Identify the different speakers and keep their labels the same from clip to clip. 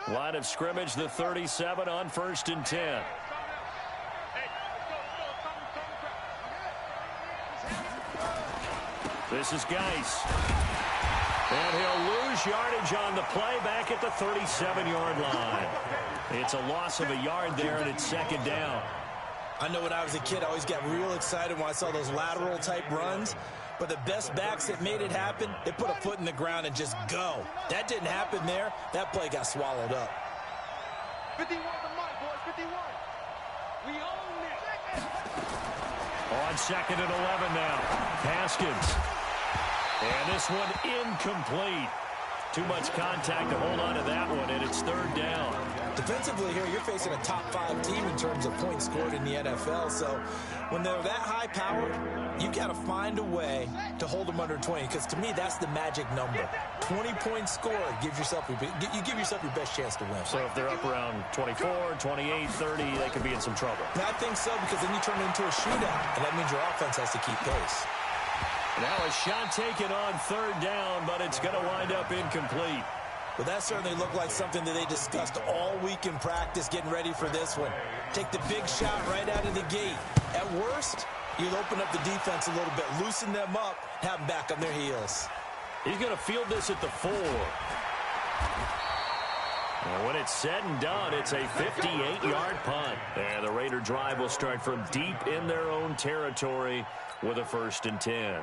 Speaker 1: Line of scrimmage, the 37 on 1st and 10. This is Geis. And he'll lose yardage on the play back at the 37-yard line. It's a loss of a yard there, and it's 2nd down.
Speaker 2: I know when I was a kid, I always got real excited when I saw those lateral-type runs. But the best backs that made it happen, they put a foot in the ground and just go. That didn't happen there. That play got swallowed up.
Speaker 3: 51 the mic, boys, 51. We own it.
Speaker 1: On 2nd and 11 now. Haskins. And this one incomplete. Too much contact to hold on to that one, and it's 3rd down.
Speaker 2: Defensively here, you're facing a top-5 team in terms of points scored in the NFL. So when they're that high-powered, you got to find a way to hold them under 20. Because to me, that's the magic number. 20 points scored, you give yourself your best chance to win.
Speaker 1: So if they're up around 24, 28, 30, they could be in some trouble.
Speaker 2: And I think so, because then you turn it into a shootout, and that means your offense has to keep pace.
Speaker 1: Now a shot taken on 3rd down, but it's going to wind up incomplete.
Speaker 2: Well, that certainly looked like something that they discussed all week in practice, getting ready for this one. Take the big shot right out of the gate. At worst, you'll open up the defense a little bit, loosen them up, have them back on their heels.
Speaker 1: He's going to field this at the 4. And when it's said and done, it's a 58-yard punt. And the Raider drive will start from deep in their own territory with a 1st and 10.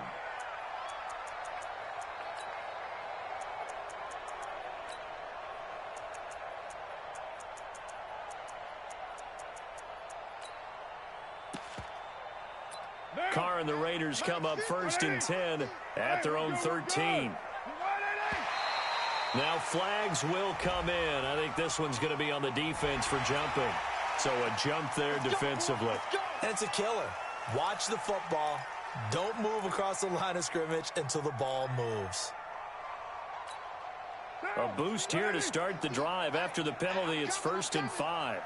Speaker 1: Carr and the Raiders come up 1st and 10 at their own 13. Now flags will come in. I think this one's going to be on the defense for jumping. So a jump there defensively.
Speaker 2: And it's a killer. Watch the football. Don't move across the line of scrimmage until the ball moves.
Speaker 1: A boost here to start the drive. After the penalty, it's 1st and 5.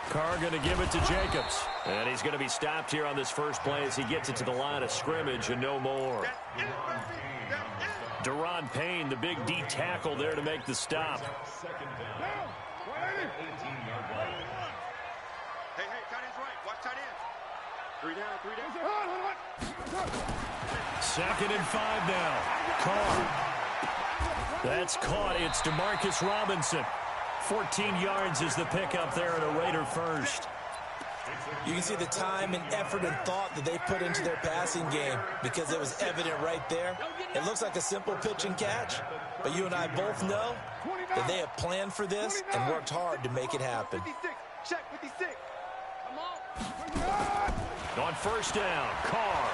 Speaker 1: Carr going to give it to Jacobs. And he's going to be stopped here on this first play as he gets it to the line of scrimmage and no more. Deron Payne, the big D tackle there to make the stop.
Speaker 3: Hey, tight end's right. Watch tight end. 3 down.
Speaker 1: 2nd and 5 now. Carr. That's caught. It's DeMarcus Robinson. 14 yards is the pickup there at a Raider first.
Speaker 2: You can see the time and effort and thought that they put into their passing game because it was evident right there. It looks like a simple pitch and catch, but you and I both know that they have planned for this and worked hard to make it happen.
Speaker 3: Check 56. Come on.
Speaker 1: On 1st down, Carr.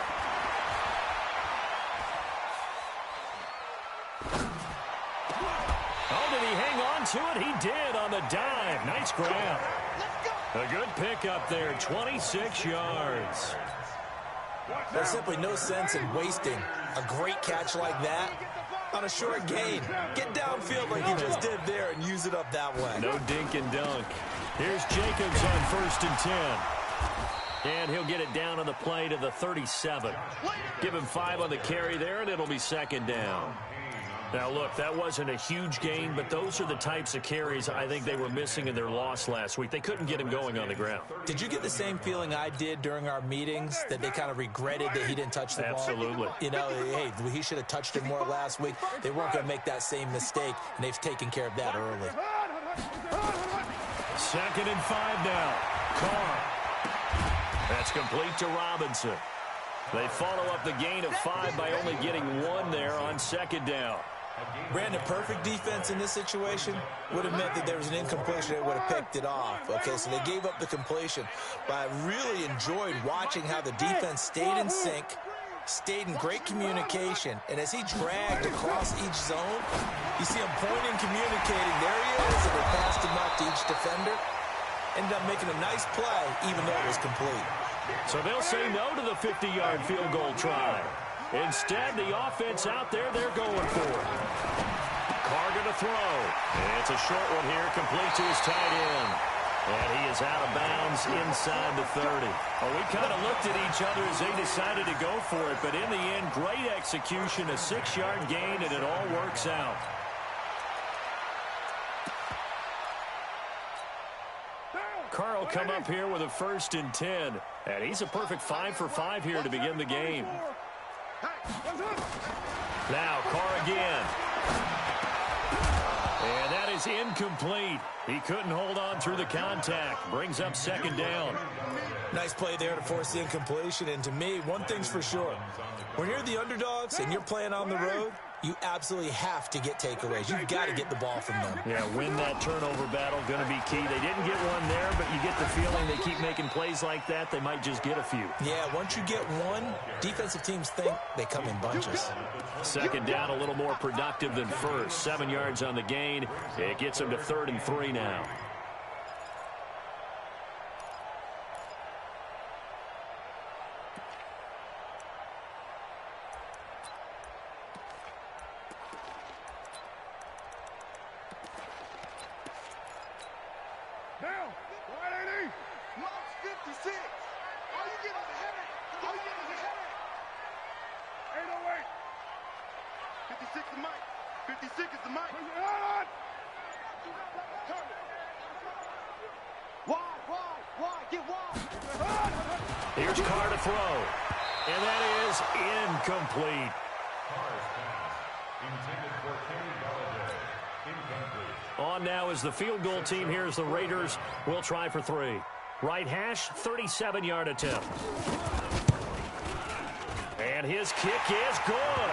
Speaker 1: Oh, did he hang on to it? He did on the dive. Nice grab. A good pickup there, 26 yards.
Speaker 2: There's simply no sense in wasting a great catch like that on a short gain. Get downfield like you just did there and use it up that way.
Speaker 1: No dink and dunk. Here's Jacobs on 1st and 10. And he'll get it down on the play to the 37. Give him 5 on the carry there, and it'll be 2nd down. Now, look, that wasn't a huge gain, but those are the types of carries I think they were missing in their loss last week. They couldn't get him going on the ground.
Speaker 2: Did you get the same feeling I did during our meetings, that they kind of regretted that he didn't touch the ball?
Speaker 1: Absolutely.
Speaker 2: You know, hey, he should have touched it more last week. They weren't going to make that same mistake, and they've taken care of that early.
Speaker 1: 2nd and 5 now. Carr. That's complete to Robinson. They follow up the gain of 5 by only getting 1 there on 2nd down.
Speaker 2: Brandon, perfect defense in this situation would have meant that there was an incompletion. They would have picked it off. Okay, so they gave up the completion. But I really enjoyed watching how the defense stayed in sync, stayed in great communication. And as he dragged across each zone, you see him pointing, communicating. There he is, and they passed him up to each defender. Ended up making a nice play, even though it was complete.
Speaker 1: So they'll say no to the 50-yard field goal try. Instead, the offense out there, they're going for it. Carr going to throw. And it's a short one here, complete to his tight end. And he is out of bounds inside the 30. Well, we kind of looked at each other as they decided to go for it, but in the end, great execution, a 6-yard gain, and it all works out. Carl come up here with a 1st and 10, and he's a perfect 5 for 5 here to begin the game. Now Carr again. And that is incomplete. He couldn't hold on through the contact. Brings up 2nd down.
Speaker 2: Nice play there to force the incompletion. And to me, one thing's for sure. When you're the underdogs and you're playing on the road, you absolutely have to get takeaways. You've got to get the ball from them.
Speaker 1: Yeah, win that turnover battle, going to be key. They didn't get one there, but you get the feeling they keep making plays like that, they might just get a few.
Speaker 2: Yeah, once you get one, defensive teams think they come in bunches.
Speaker 1: 2nd down, a little more productive than first. 7 yards on the gain. It gets them to 3rd and 3 now.
Speaker 3: Now, 180. Lost 56. Are you getting the headache? Are you getting the headache? 808. 56 is Mike. 56 is the Mike. Wide. Get wide.
Speaker 1: Here's Carr to throw. And that is incomplete. On now is the field goal team. Here's the Raiders. We'll try for 3. Right hash, 37-yard attempt. And his kick is good.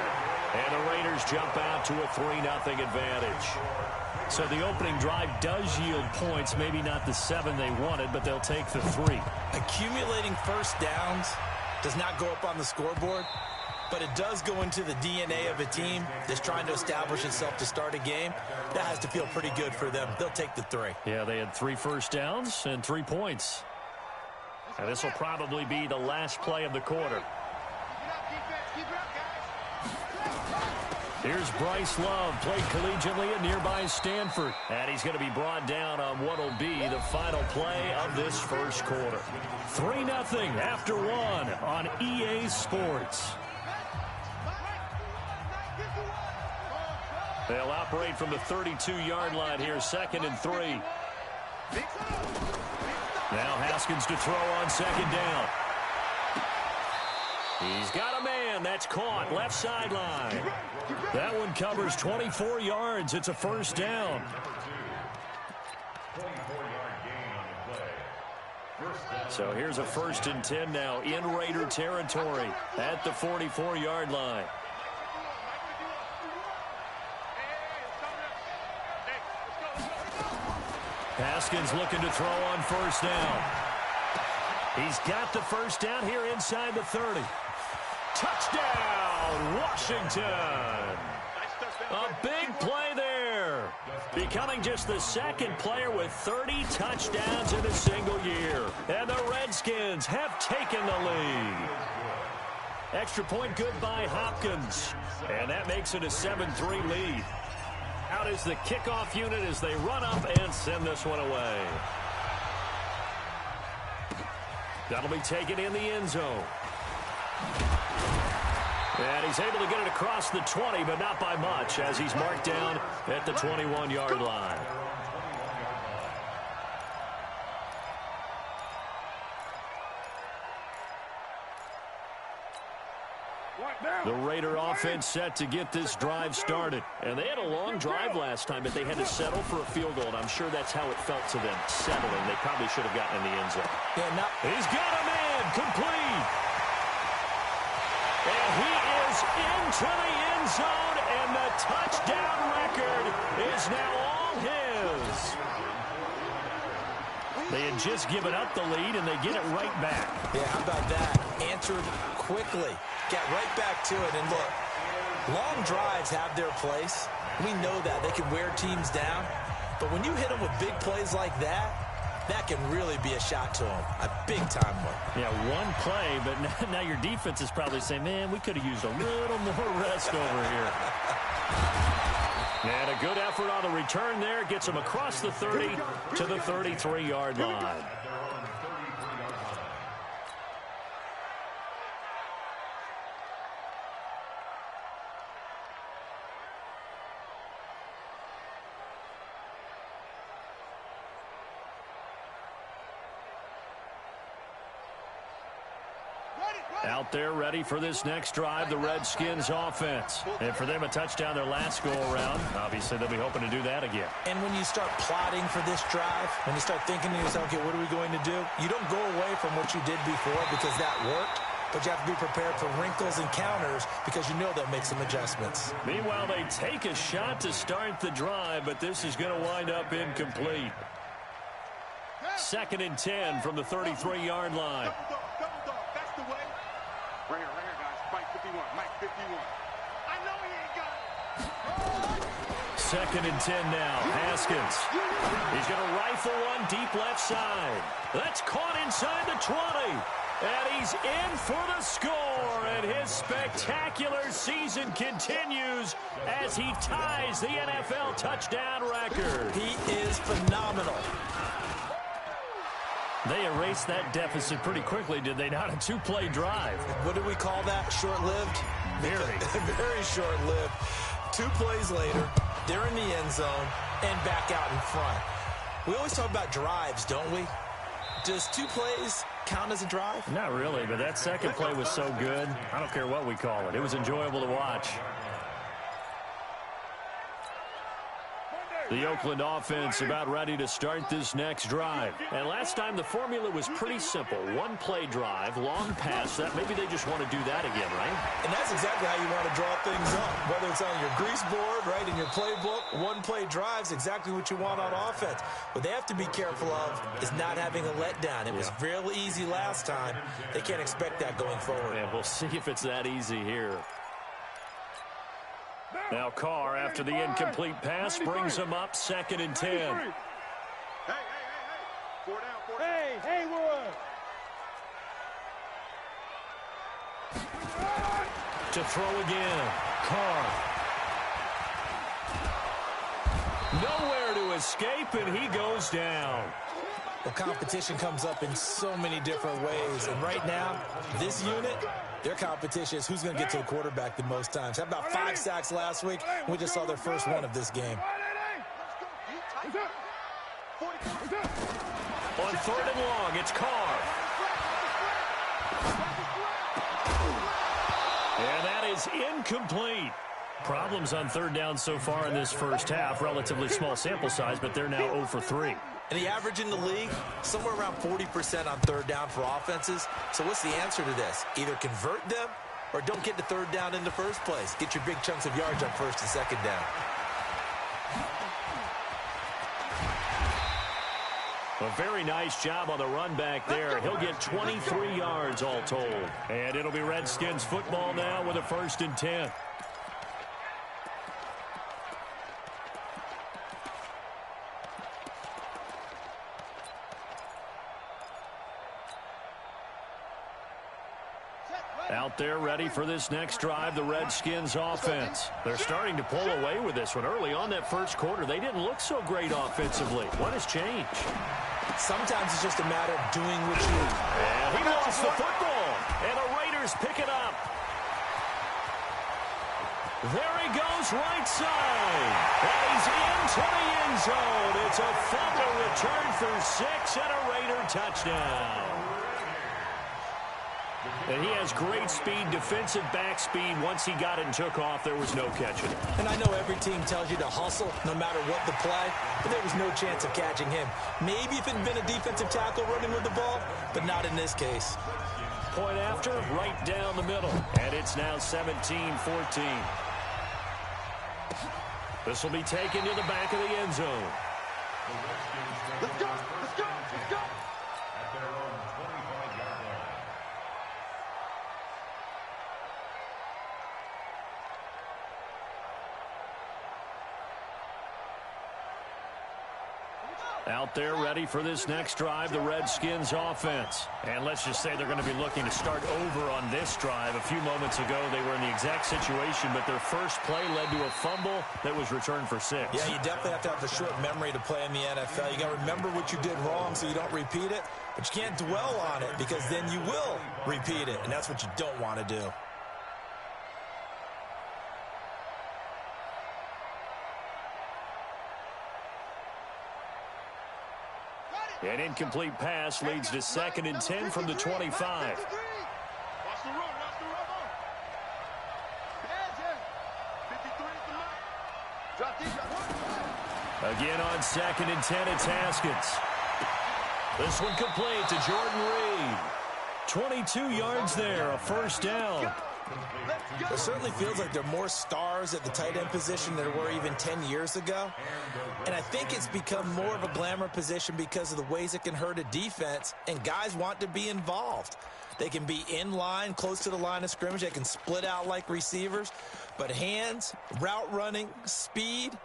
Speaker 1: And the Raiders jump out to a 3-0 advantage. So the opening drive does yield points. Maybe not the 7 they wanted, but they'll take the 3.
Speaker 2: Accumulating first downs does not go up on the scoreboard, but it does go into the DNA of a team that's trying to establish itself to start a game. That has to feel pretty good for them. They'll take the 3.
Speaker 1: Yeah, they had 3 first downs and 3 points. And this will probably be the last play of the quarter. Here's Bryce Love, played collegiately at nearby Stanford. And he's going to be brought down on what will be the final play of this first quarter. 3-0 after 1 on EA Sports. They'll operate from the 32-yard line here, 2nd and 3. Now Haskins to throw on 2nd down. He's got a man. That's caught. Left sideline. That one covers 24 yards. It's a 1st down. So here's a 1st and 10 now in Raider territory at the 44-yard line. Haskins looking to throw on 1st down. He's got the 1st down here inside the 30. Touchdown, Washington. A big play there. Becoming just the 2nd player with 30 touchdowns in a single year. And the Redskins have taken the lead. Extra point good by Hopkins. And that makes it a 7-3 lead. Out is the kickoff unit as they run up and send this one away. That'll be taken in the end zone. And he's able to get it across the 20, but not by much, as he's marked down at the 21-yard line. The Raider offense set to get this drive started. And they had a long drive last time, but they had to settle for a field goal, and I'm sure that's how it felt to them, settling. They probably should have gotten in the end zone. He's got a man, complete. And he is into the end zone, and the touchdown record is now all his. They had just given up the lead, and they get it right back.
Speaker 2: Yeah, how about that? Answered quickly. Get right back to it. And look, long drives have their place. We know that. They can wear teams down. But when you hit them with big plays like that, that can really be a shot to them. A big-time one.
Speaker 1: Yeah, one play, but now your defense is probably saying, man, we could have used a little more rest over here. And a good effort on the return there. Gets him across the 30 to the 33-yard line. Out there ready for this next drive, the Redskins offense. And for them, a touchdown their last go-around. Obviously, they'll be hoping to do that again.
Speaker 2: And when you start plotting for this drive, when you start thinking to yourself, okay, what are we going to do? You don't go away from what you did before because that worked, but you have to be prepared for wrinkles and counters because you know they'll make some adjustments.
Speaker 1: Meanwhile, they take a shot to start the drive, but this is going to wind up incomplete. 2nd and 10 from the 33-yard line.
Speaker 3: Right here, guys. Mike 51. Mike 51. I know he ain't got it.
Speaker 1: 2nd and 10 now. Haskins. He's going to rifle one deep left side. That's caught inside the 20. And he's in for the score. And his spectacular season continues as he ties the NFL touchdown record.
Speaker 2: He is phenomenal.
Speaker 1: They erased that deficit pretty quickly, did they not? A 2-play drive.
Speaker 2: What do we call that? Short-lived?
Speaker 1: Very.
Speaker 2: Very short-lived. 2 plays later, they're in the end zone and back out in front. We always talk about drives, don't we? Does 2 plays count as a drive?
Speaker 1: Not really, but that second play was so good. I don't care what we call it. It was enjoyable to watch. The Oakland offense about ready to start this next drive. And last time the formula was pretty simple. 1-play drive, long pass. That maybe they just want to do that again, right?
Speaker 2: And that's exactly how you want to draw things up. Whether it's on your grease board, right, in your playbook, 1-play drive's exactly what you want on offense. What they have to be careful of is not having a letdown. It was real easy last time. They can't expect that going forward.
Speaker 1: And we'll see if it's that easy here. Now Carr, after the incomplete pass, brings him up 2nd and 10.
Speaker 3: Hey. 4 down. Hey, Haywood.
Speaker 1: To throw again. Carr. Nowhere to escape, and he goes down.
Speaker 2: The competition comes up in so many different ways. And right now, this unit, their competition is who's going to get to the quarterback the most times. How about 5 sacks last week? We just saw their first one of this game.
Speaker 1: On 3rd and long, it's Carr. And that is incomplete. Problems on 3rd down so far in this first half. Relatively small sample size, but they're now 0 for 3.
Speaker 2: And the average in the league, somewhere around 40% on 3rd down for offenses. So what's the answer to this? Either convert them or don't get to 3rd down in the first place. Get your big chunks of yards on 1st and 2nd down.
Speaker 1: A very nice job on the run back there. He'll get 23 yards all told. And it'll be Redskins football now with a 1st and 10. Out there ready for this next drive, the Redskins offense. They're starting to pull away with this one. Early on that first quarter, they didn't look so great offensively. What has changed?
Speaker 2: Sometimes it's just a matter of doing what you do.
Speaker 1: And he lost the football, and the Raiders pick it up. There he goes right side, and he's into the end zone. It's a fumble return for 6 and a Raider touchdown. And he has great speed, defensive back speed. Once he got it and took off, there was no catching it.
Speaker 2: And I know every team tells you to hustle no matter what the play, but there was no chance of catching him. Maybe if it had been a defensive tackle running with the ball, but not in this case.
Speaker 1: Point after, right down the middle. And it's now 17-14. This will be taken to the back of the end zone.
Speaker 3: Let's go. Let's go. Let's go.
Speaker 1: Out there ready for this next drive, the Redskins offense. And let's just say they're going to be looking to start over on this drive. A few moments ago, they were in the exact situation, but their first play led to a fumble that was returned for 6.
Speaker 2: Yeah, you definitely have to have a short memory to play in the NFL. You got to remember what you did wrong so you don't repeat it, but you can't dwell on it because then you will repeat it, and that's what you don't want to do.
Speaker 1: An incomplete pass leads to 2nd and 10 from the 25.
Speaker 3: Watch the run, watch the run. Yeah, 53 is the mark. Drop deep, drop deep.
Speaker 1: Again on 2nd and 10, it's Haskins. This one complete to Jordan Reed. 22 yards there, a first down.
Speaker 2: It certainly feels like there are more stars at the tight end position than there were even 10 years ago. And I think it's become more of a glamour position because of the ways it can hurt a defense, and guys want to be involved. They can be in line, close to the line of scrimmage. They can split out like receivers. But hands, route running, speed,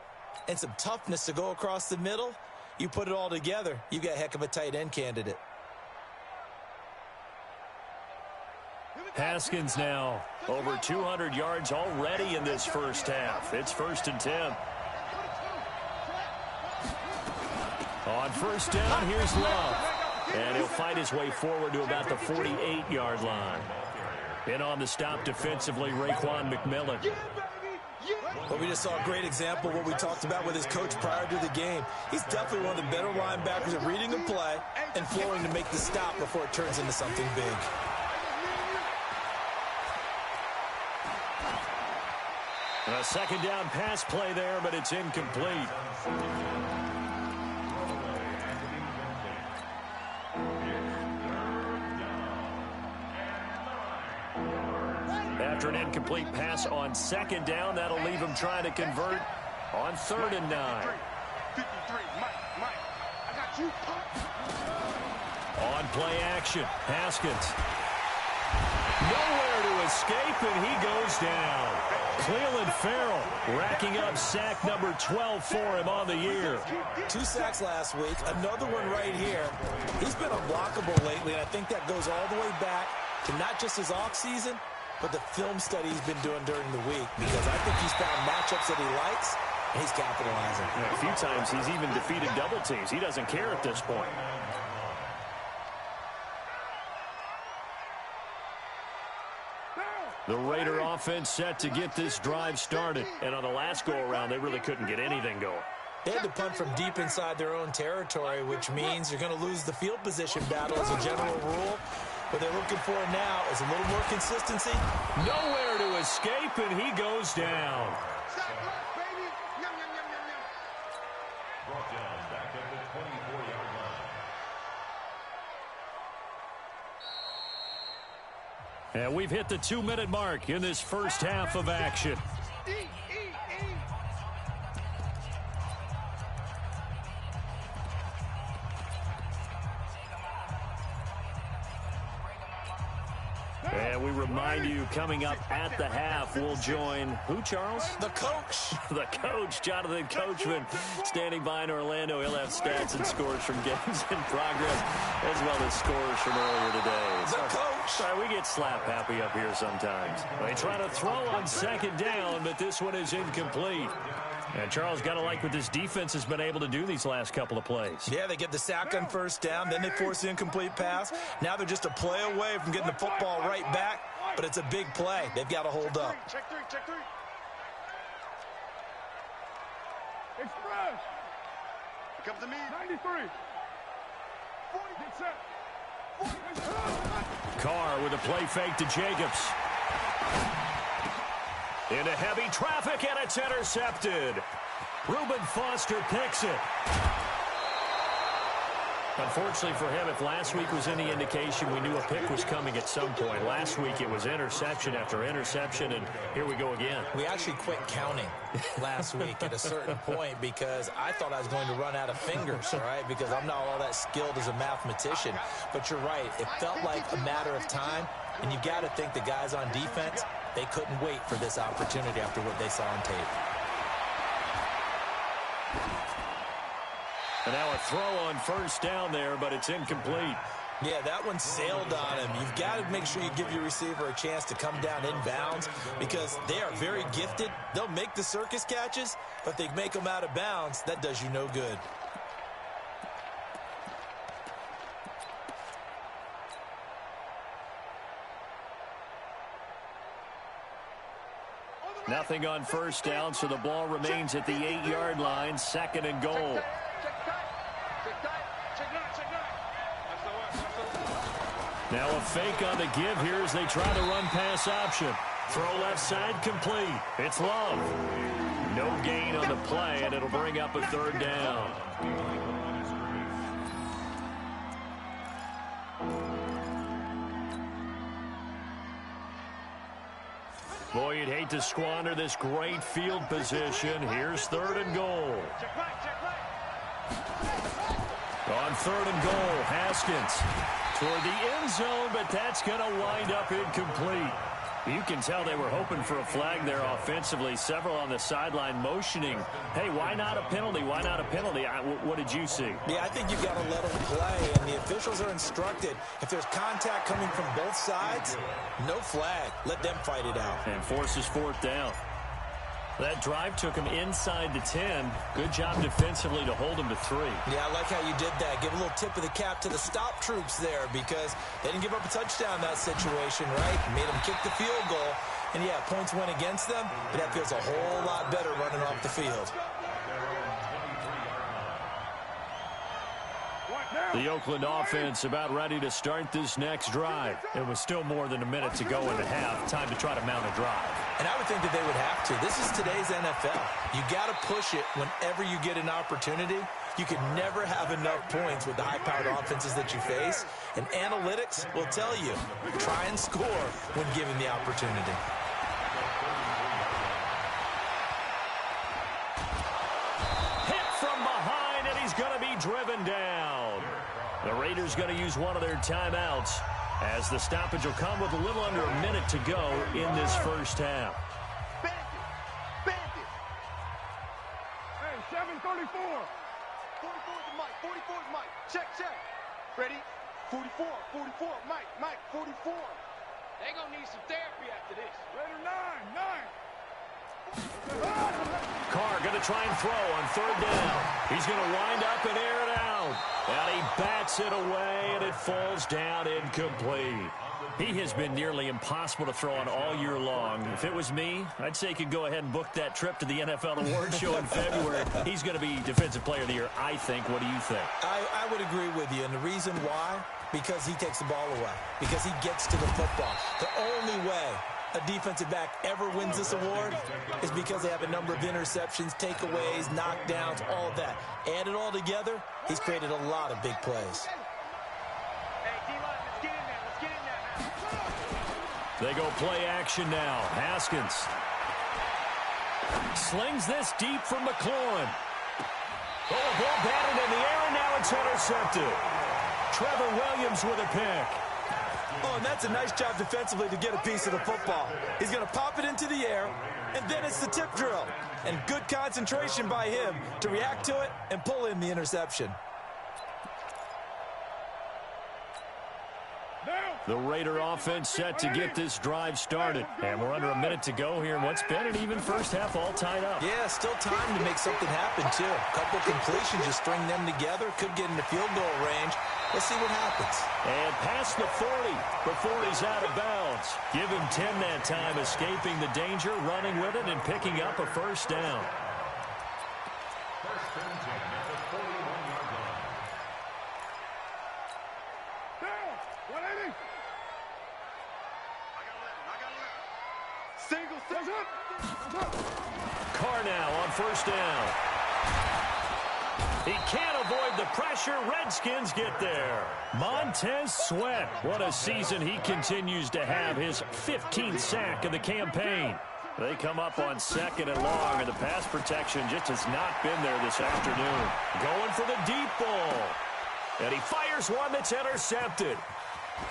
Speaker 2: and some toughness to go across the middle, you put it all together, you got a heck of a tight end candidate.
Speaker 1: Haskins now over 200 yards already in this first half. It's 1st and 10. On first down, here's Love. And he'll fight his way forward to about the 48-yard line. In on the stop defensively, Raekwon McMillan.
Speaker 2: Well, we just saw a great example of what we talked about with his coach prior to the game. He's definitely one of the better linebackers at reading a play and flowing to make the stop before it turns into something big.
Speaker 1: A second down pass play there, but it's incomplete. After an incomplete pass on 2nd down, that'll leave him trying to convert on 3rd and 9.
Speaker 3: 53, Mike, I got you.
Speaker 1: On play action, Haskins. Nowhere to escape, and he goes down. Cleveland Farrell racking up sack number 12 for him on the year.
Speaker 2: 2 sacks last week, another one right here. He's been unblockable lately, and I think that goes all the way back to not just his offseason, but the film study he's been doing during the week, because I think he's found matchups that he likes, and he's capitalizing.
Speaker 1: A few times he's even defeated double teams. He doesn't care at this point. The Raider offense set to get this drive started. And on the last go-around, they really couldn't get anything going.
Speaker 2: They had to punt from deep inside their own territory, which means you're going to lose the field position battle as a general rule. What they're looking for now is a little more consistency.
Speaker 1: Nowhere to escape, and he goes down.
Speaker 3: Sack left, baby. Yum, yum, yum, yum, yum.
Speaker 4: Brought down back at the 24-yard line.
Speaker 1: And we've hit the 2-minute mark in this first half of action. And we remind you, coming up at the half, we'll join who, Charles?
Speaker 2: The coach.
Speaker 1: The coach, Jonathan Coachman, standing by in Orlando. He'll have stats and scores from games in progress, as well as scores from earlier today.
Speaker 2: The coach.
Speaker 1: Sorry, we get slap happy up here sometimes. They try to throw on 2nd down, but this one is incomplete. And Charles, got to like what this defense has been able to do these last couple of plays.
Speaker 2: Yeah, they get the sack on first down, then they force the incomplete pass. Now they're just a play away from getting the football right back, but it's a big play. They've got to hold up.
Speaker 3: Check three, check three. Express. Here comes the me. 93. 40, get set.
Speaker 1: Carr with a play fake to Jacobs. Into heavy traffic, and it's intercepted. Reuben Foster picks it. Unfortunately for him, if last week was any indication, we knew a pick was coming at some point. Last week it was interception after interception, and here we go again.
Speaker 2: We actually quit counting last week at a certain point because I thought I was going to run out of fingers, all right, because I'm not all that skilled as a mathematician. But you're right. It felt like a matter of time, and you got to think the guys on defense, they couldn't wait for this opportunity after what they saw on tape.
Speaker 1: And now a throw on first down there, but it's incomplete.
Speaker 2: Yeah, that one sailed on him. You've got to make sure you give your receiver a chance to come down inbounds because they are very gifted. They'll make the circus catches, but they make them out of bounds. That does you no good.
Speaker 1: Nothing on first down, so the ball remains at the 8-yard line, 2nd and goal. Now a fake on the give here as they try the run-pass option. Throw left side complete. It's Love. No gain on the play, and it'll bring up a 3rd down. Boy, you'd hate to squander this great field position. Here's 3rd and goal. On 3rd and goal, Haskins toward the end zone, but that's going to wind up incomplete. You can tell they were hoping for a flag there offensively. Several on the sideline motioning, hey, why not a penalty? Why not a penalty? What did you see?
Speaker 2: Yeah, I think you've got to let them play, and the officials are instructed. If there's contact coming from both sides, no flag. Let them fight it out.
Speaker 1: And forces 4th down. That drive took him inside the 10. Good job defensively to hold him to 3.
Speaker 2: Yeah, I like how you did that. Give a little tip of the cap to the stop troops there because they didn't give up a touchdown in that situation, right? Made them kick the field goal. And, yeah, points went against them, but that feels a whole lot better running off the field.
Speaker 1: The Oakland offense about ready to start this next drive. It was still more than a minute to go in the half. Time to try to mount a drive.
Speaker 2: And I would think that they would have to. This is today's NFL. You got to push it whenever you get an opportunity. You can never have enough points with the high-powered offenses that you face. And analytics will tell you, try and score when given the opportunity.
Speaker 1: Hit from behind, and he's going to be driven down. The Raiders going to use one of their timeouts as the stoppage will come with a little under a minute to go in this first half.
Speaker 3: Bandit. Hey, 734. 44 is Mike. 44 is Mike. Check. Ready? 44. Mike, 44.
Speaker 5: They gonna need some therapy after this.
Speaker 3: Raider 9.
Speaker 1: Carr going to try and throw on 3rd down. He's going to wind up and air it out. And he bats it away, and it falls down incomplete. He has been nearly impossible to throw on all year long. If it was me, I'd say he could go ahead and book that trip to the NFL Award Show in February. He's going to be Defensive Player of the Year, I think. What do you think?
Speaker 2: I would agree with you, and the reason why, because he takes the ball away, because he gets to the football. The only way a defensive back ever wins this award is because they have a number of interceptions, takeaways, knockdowns, all of that. Add it all together, he's created a lot of big plays.
Speaker 1: They go play action now. Haskins slings this deep from McLaurin. Oh, ball batted in the air, and now it's intercepted. Trevor Williams with a pick.
Speaker 2: Oh, and that's a nice job defensively to get a piece of the football. He's going to pop it into the air, and then it's the tip drill. And good concentration by him to react to it and pull in the interception.
Speaker 1: The Raider offense set to get this drive started. And we're under a minute to go here in what's been an even first half, all tied up.
Speaker 2: Yeah, still time to make something happen, too. A couple completions, just string them together. Could get into field goal range. Let's see what happens.
Speaker 1: And past the 40. The 40's out of bounds. Give him 10 that time, escaping the danger, running with it, and picking up a first down.
Speaker 4: First and 10 at the 41-yard line.
Speaker 3: Down. 180. I got 11. Single.
Speaker 1: Carr now on first down. He can't avoid the pressure. Redskins get there. Montez Sweat. What a season he continues to have. His 15th sack of the campaign. They come up on 2nd and long, and the pass protection just has not been there this afternoon. Going for the deep ball. And he fires one that's intercepted.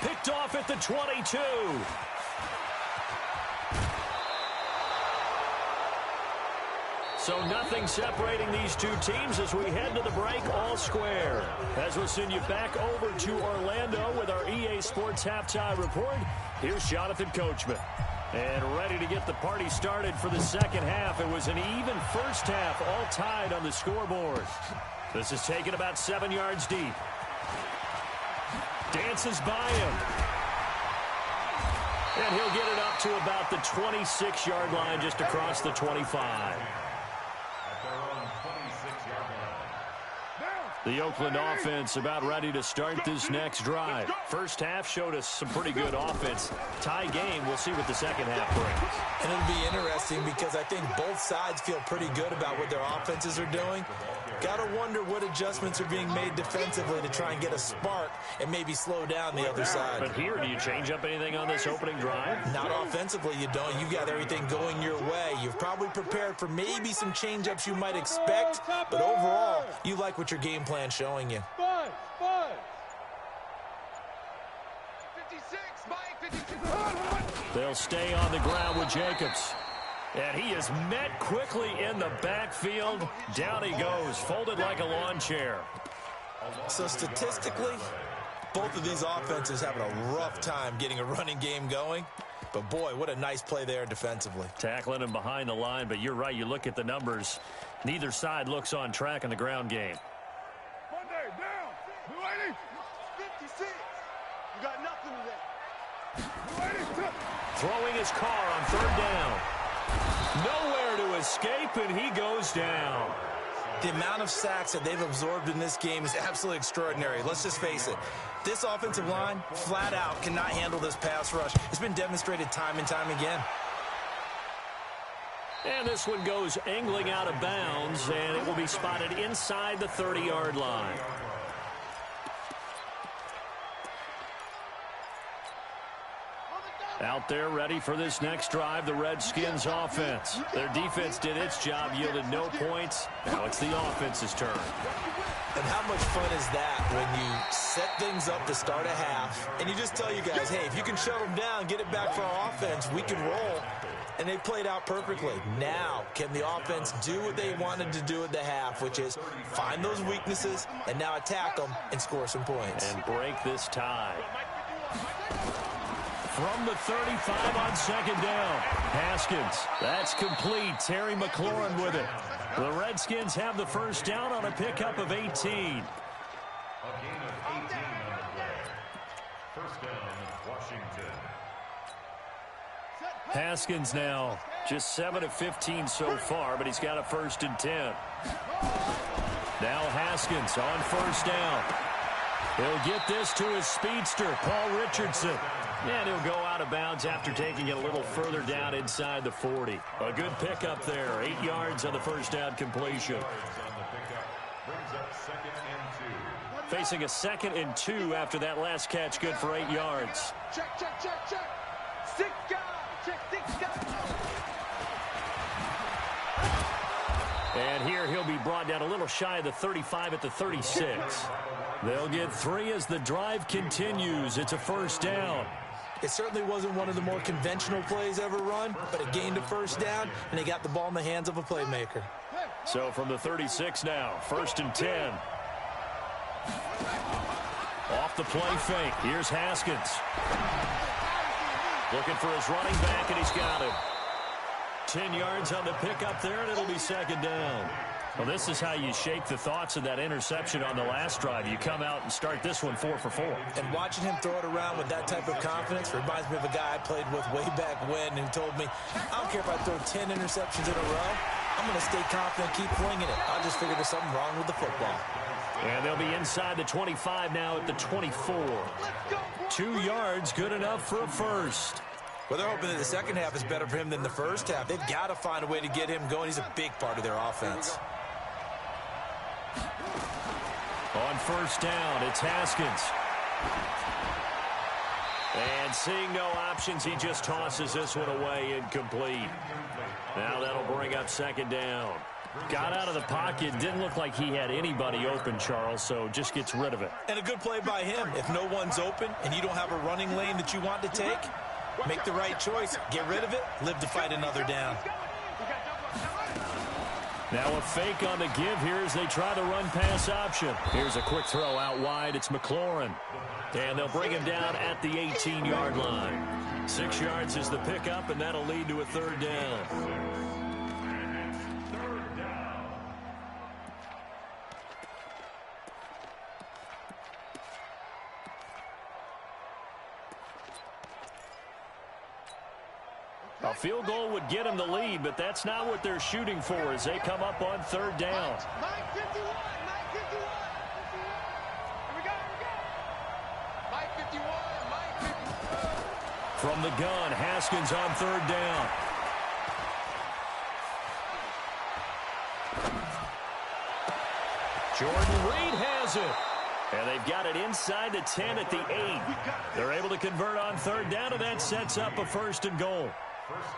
Speaker 1: Picked off at the 22. So nothing separating these two teams as we head to the break, all square. As we'll send you back over to Orlando with our EA Sports Halftime Report, here's Jonathan Coachman. And ready to get the party started for the second half. It was an even first half, all tied on the scoreboard. This is taken about 7 yards deep. Dances by him. And he'll get it up to about the 26-yard line, just across the 25. The Oakland offense about ready to start this next drive. First half showed us some pretty good offense. Tie game, we'll see what the second half brings.
Speaker 2: And it'll be interesting because I think both sides feel pretty good about what their offenses are doing. Got to wonder what adjustments are being made defensively to try and get a spark and maybe slow down the other side.
Speaker 1: But here, do you change up anything on this opening drive?
Speaker 2: Not offensively, you don't. You got everything going your way. You've probably prepared for maybe some change-ups you might expect, but overall, you like what your game plan's showing you.
Speaker 3: 56, Mike, 56.
Speaker 1: They'll stay on the ground with Jacobs. And he is met quickly in the backfield. Down he goes, folded like a lawn chair.
Speaker 2: So statistically, both of these offenses having a rough time getting a running game going. But boy, what a nice play there defensively.
Speaker 1: Tackling him behind the line, but you're right, you look at the numbers. Neither side looks on track in the ground game.
Speaker 3: Monday, down. New 80. 56. You got nothing to that. New 80.
Speaker 1: Throwing his car on third down. Nowhere to escape, and he goes down.
Speaker 2: The amount of sacks that they've absorbed in this game is absolutely extraordinary. Let's just face it. This offensive line, flat out, cannot handle this pass rush. It's been demonstrated time and time again.
Speaker 1: And this one goes angling out of bounds, and it will be spotted inside the 30-yard line. Out there ready for this next drive, the Redskins offense. Their defense did its job, yielded no points. Now it's the offense's turn.
Speaker 2: And how much fun is that when you set things up to start a half, and you just tell you guys, hey, if you can shut them down, get it back for our offense, we can roll. And they played out perfectly. Now, can the offense do what they wanted to do at the half, which is find those weaknesses and now attack them and score some points.
Speaker 1: And break this tie. From the 35 on second down. Haskins. That's complete. Terry McLaurin with it. The Redskins have the first down on a pickup of 18.
Speaker 4: A gain of 18 on the play. First down, Washington.
Speaker 1: Haskins now just 7 of 15 so far, but he's got a 1st and 10. Now Haskins on first down. He'll get this to his speedster, Paul Richardson. And he'll go out of bounds after taking it a little further down inside the 40. A good pickup there. 8 yards on the first down completion. Facing a 2nd and 2 after that last catch, good for 8 yards.
Speaker 3: Check, check, check, check. 6 guys. Check 6 guys.
Speaker 1: And here he'll be brought down a little shy of the 35 at the 36. They'll get 3 as the drive continues. It's a first down.
Speaker 2: It certainly wasn't one of the more conventional plays ever run, but it gained a first down, and they got the ball in the hands of a playmaker.
Speaker 1: So from the 36 now, 1st and 10. Off the play fake. Here's Haskins. Looking for his running back, and he's got him. 10 yards on the pickup there, and it'll be second down. Well, this is how you shake the thoughts of that interception on the last drive. You come out and start this one 4 for 4.
Speaker 2: And watching him throw it around with that type of confidence reminds me of a guy I played with way back when who told me, I don't care if I throw 10 interceptions in a row. I'm going to stay confident, keep flinging it. I just figured there's something wrong with the football.
Speaker 1: And they'll be inside the 25 now at the 24. 2 yards, good enough for a first.
Speaker 2: Well, they're hoping that the second half is better for him than the first half. They've got to find a way to get him going. He's a big part of their offense.
Speaker 1: On first down, it's Haskins. And seeing no options, he just tosses this one away incomplete. Now that'll bring up second down. Got out of the pocket. Didn't look like he had anybody open, Charles, so just gets rid of it.
Speaker 2: And a good play by him. If no one's open and you don't have a running lane that you want to take, make the right choice. Get rid of it. Live to fight another down.
Speaker 1: Now a fake on the give here as they try the run-pass option. Here's a quick throw out wide. It's McLaurin. And they'll bring him down at the 18-yard line. 6 yards is the pickup, and that'll lead to a third down. A field goal would get them the lead, but that's not what they're shooting for as they come up on third down.
Speaker 5: Mike 51, Mike 51. Here we go, Mike 51, Mike 51.
Speaker 1: From the gun, Haskins on third down. Jordan Reed has it. And they've got it inside the 10 at the 8. They're able to convert on third down, and that sets up a first and goal.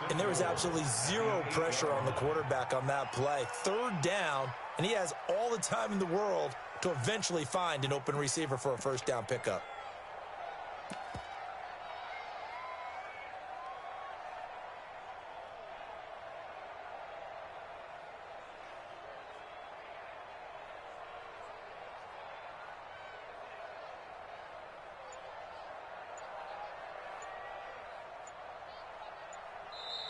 Speaker 2: And there was absolutely zero pressure on the quarterback on that play. Third down, and he has all the time in the world to eventually find an open receiver for a first down pickup.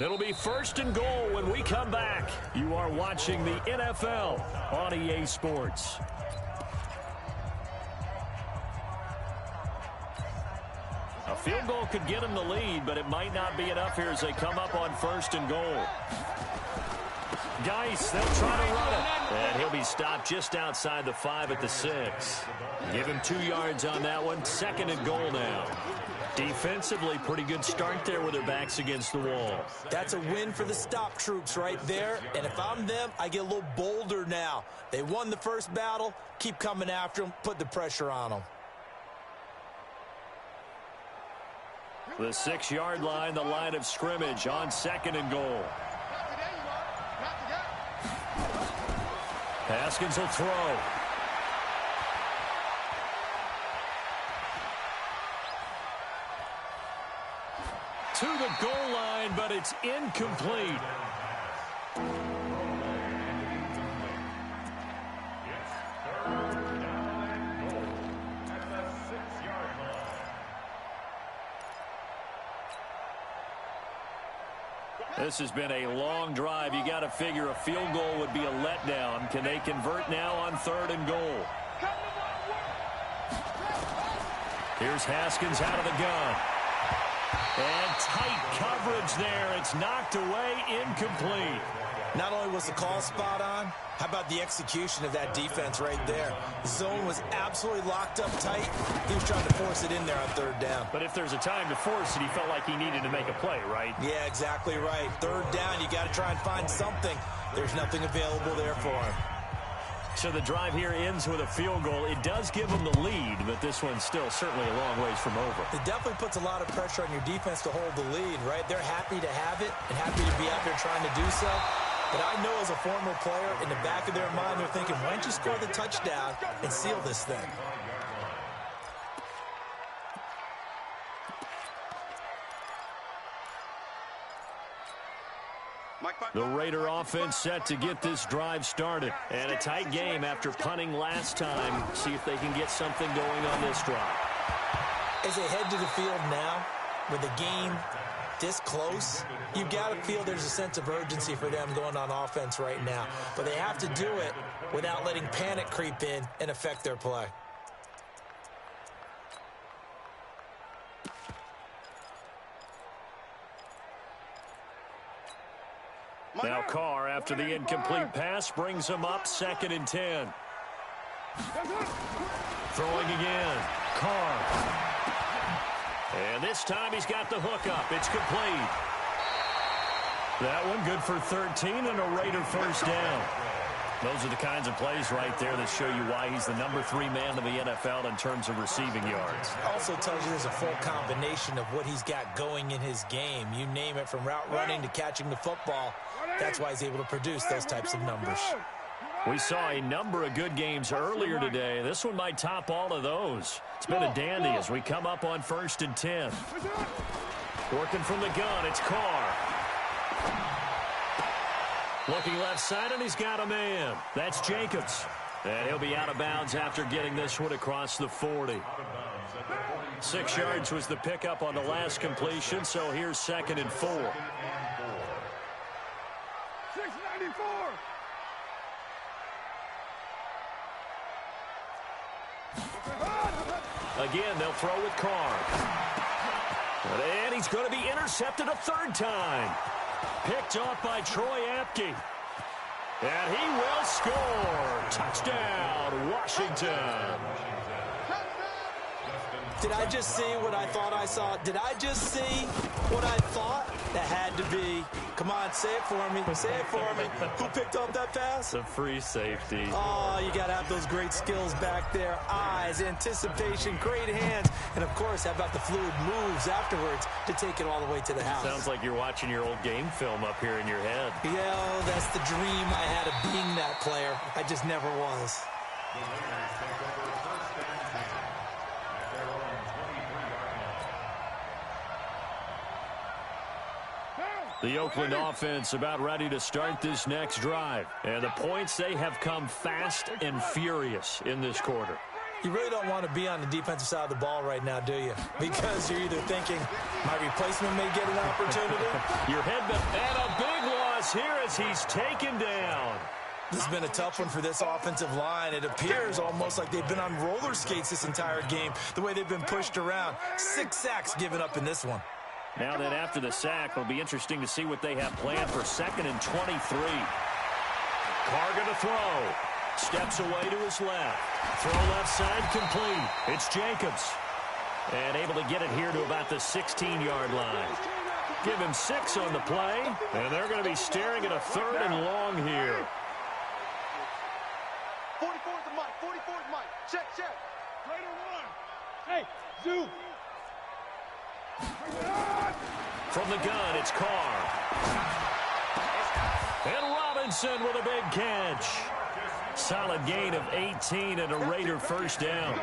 Speaker 1: It'll be first and goal when we come back. You are watching the NFL on EA Sports. A field goal could get them the lead, but it might not be enough here as they come up on first and goal. Geis, they'll try to run it. And he'll be stopped just outside the 5 at the 6. Give him 2 yards on that one. Second and goal now. Defensively, pretty good start there with their backs against the wall.
Speaker 2: That's a win for the stop troops right there. And if I'm them, I get a little bolder now. They won the first battle. Keep coming after them. Put the pressure on them.
Speaker 1: The 6-yard line, the line of scrimmage on second and goal. Haskins will throw. To the goal line, but it's incomplete. This has been a long drive. You got to figure a field goal would be a letdown. Can they convert now on third and goal? Here's Haskins out of the gun. And tight coverage there. It's knocked away, incomplete.
Speaker 2: Not only was the call spot on, how about the execution of that defense right there? The zone was absolutely locked up tight. He was trying to force it in there on third down.
Speaker 1: But if there's a time to force it, he felt like he needed to make a play, right?
Speaker 2: Yeah, exactly right. Third down, you got to try and find something. There's nothing available there for him.
Speaker 1: So the drive here ends with a field goal. It does give them the lead, but this one's still certainly a long ways from over.
Speaker 2: It definitely puts a lot of pressure on your defense to hold the lead, right? They're happy to have it and happy to be out there trying to do so. But I know as a former player, in the back of their mind, they're thinking, why don't you score the touchdown and seal this thing?
Speaker 1: The Raider offense set to get this drive started. And a tight game after punting last time. See if they can get something going on this drive.
Speaker 2: As they head to the field now, with the game this close, you've got to feel there's a sense of urgency for them going on offense right now. But they have to do it without letting panic creep in and affect their play.
Speaker 1: Now Carr, after the incomplete pass, brings him up 2nd and 10. Throwing again. Carr. And this time he's got the hook up. It's complete. That one good for 13 and a Raider first down. Those are the kinds of plays right there that show you why he's the number 3 man in the NFL in terms of receiving yards.
Speaker 2: Also tells you there's a full combination of what he's got going in his game. You name it, from route running to catching the football. That's why he's able to produce those types of numbers.
Speaker 1: We saw a number of good games earlier today. This one might top all of those. It's been a dandy as we come up on 1st and 10. Working from the gun, it's Carr. Looking left side, and he's got a man. That's Jacobs. And he'll be out of bounds after getting this one across the 40. 6 yards was the pickup on the last completion, so here's 2nd and 4.
Speaker 3: 694.
Speaker 1: Again, they'll throw with Carr. And he's going to be intercepted a 3rd time. Picked off by Troy Apke. And he will score. Touchdown, Washington.
Speaker 2: Did I just see what I thought I saw? Did I just see what I thought? That had to be. Come on, say it for me. Say it for me. Who picked up that pass?
Speaker 1: The free safety.
Speaker 2: Oh, you got to have those great skills back there. Eyes, anticipation, great hands. And, of course, how about the fluid moves afterwards to take it all the way to the house?
Speaker 1: Sounds like you're watching your old game film up here in your head.
Speaker 2: Yeah, that's the dream I had of being that player. I just never was.
Speaker 4: The Raiders take over 1st and 10 at their own 23-yard line.
Speaker 1: The Oakland offense about ready to start this next drive. And the points, they have come fast and furious in this quarter.
Speaker 2: You really don't want to be on the defensive side of the ball right now, do you? Because you're either thinking, my replacement may get an opportunity.
Speaker 1: Your head, and a big loss here as he's taken down.
Speaker 2: This has been a tough one for this offensive line. It appears almost like they've been on roller skates this entire game, the way they've been pushed around. 6 sacks given up in this one.
Speaker 1: Now then, after the sack, it'll be interesting to see what they have planned for 2nd and 23. Carr going to throw. Steps away to his left. Throw left side complete. It's Jacobs. And able to get it here to about the 16-yard line. Give him 6 on the play. And they're going to be staring at a 3rd and long here.
Speaker 5: 44's the mic. 44's mic. Check, check.
Speaker 3: Raider 1. Hey, Zoo.
Speaker 1: From the gun, it's Carr. And Robinson with a big catch. Solid gain of 18 and a Raider 1st down.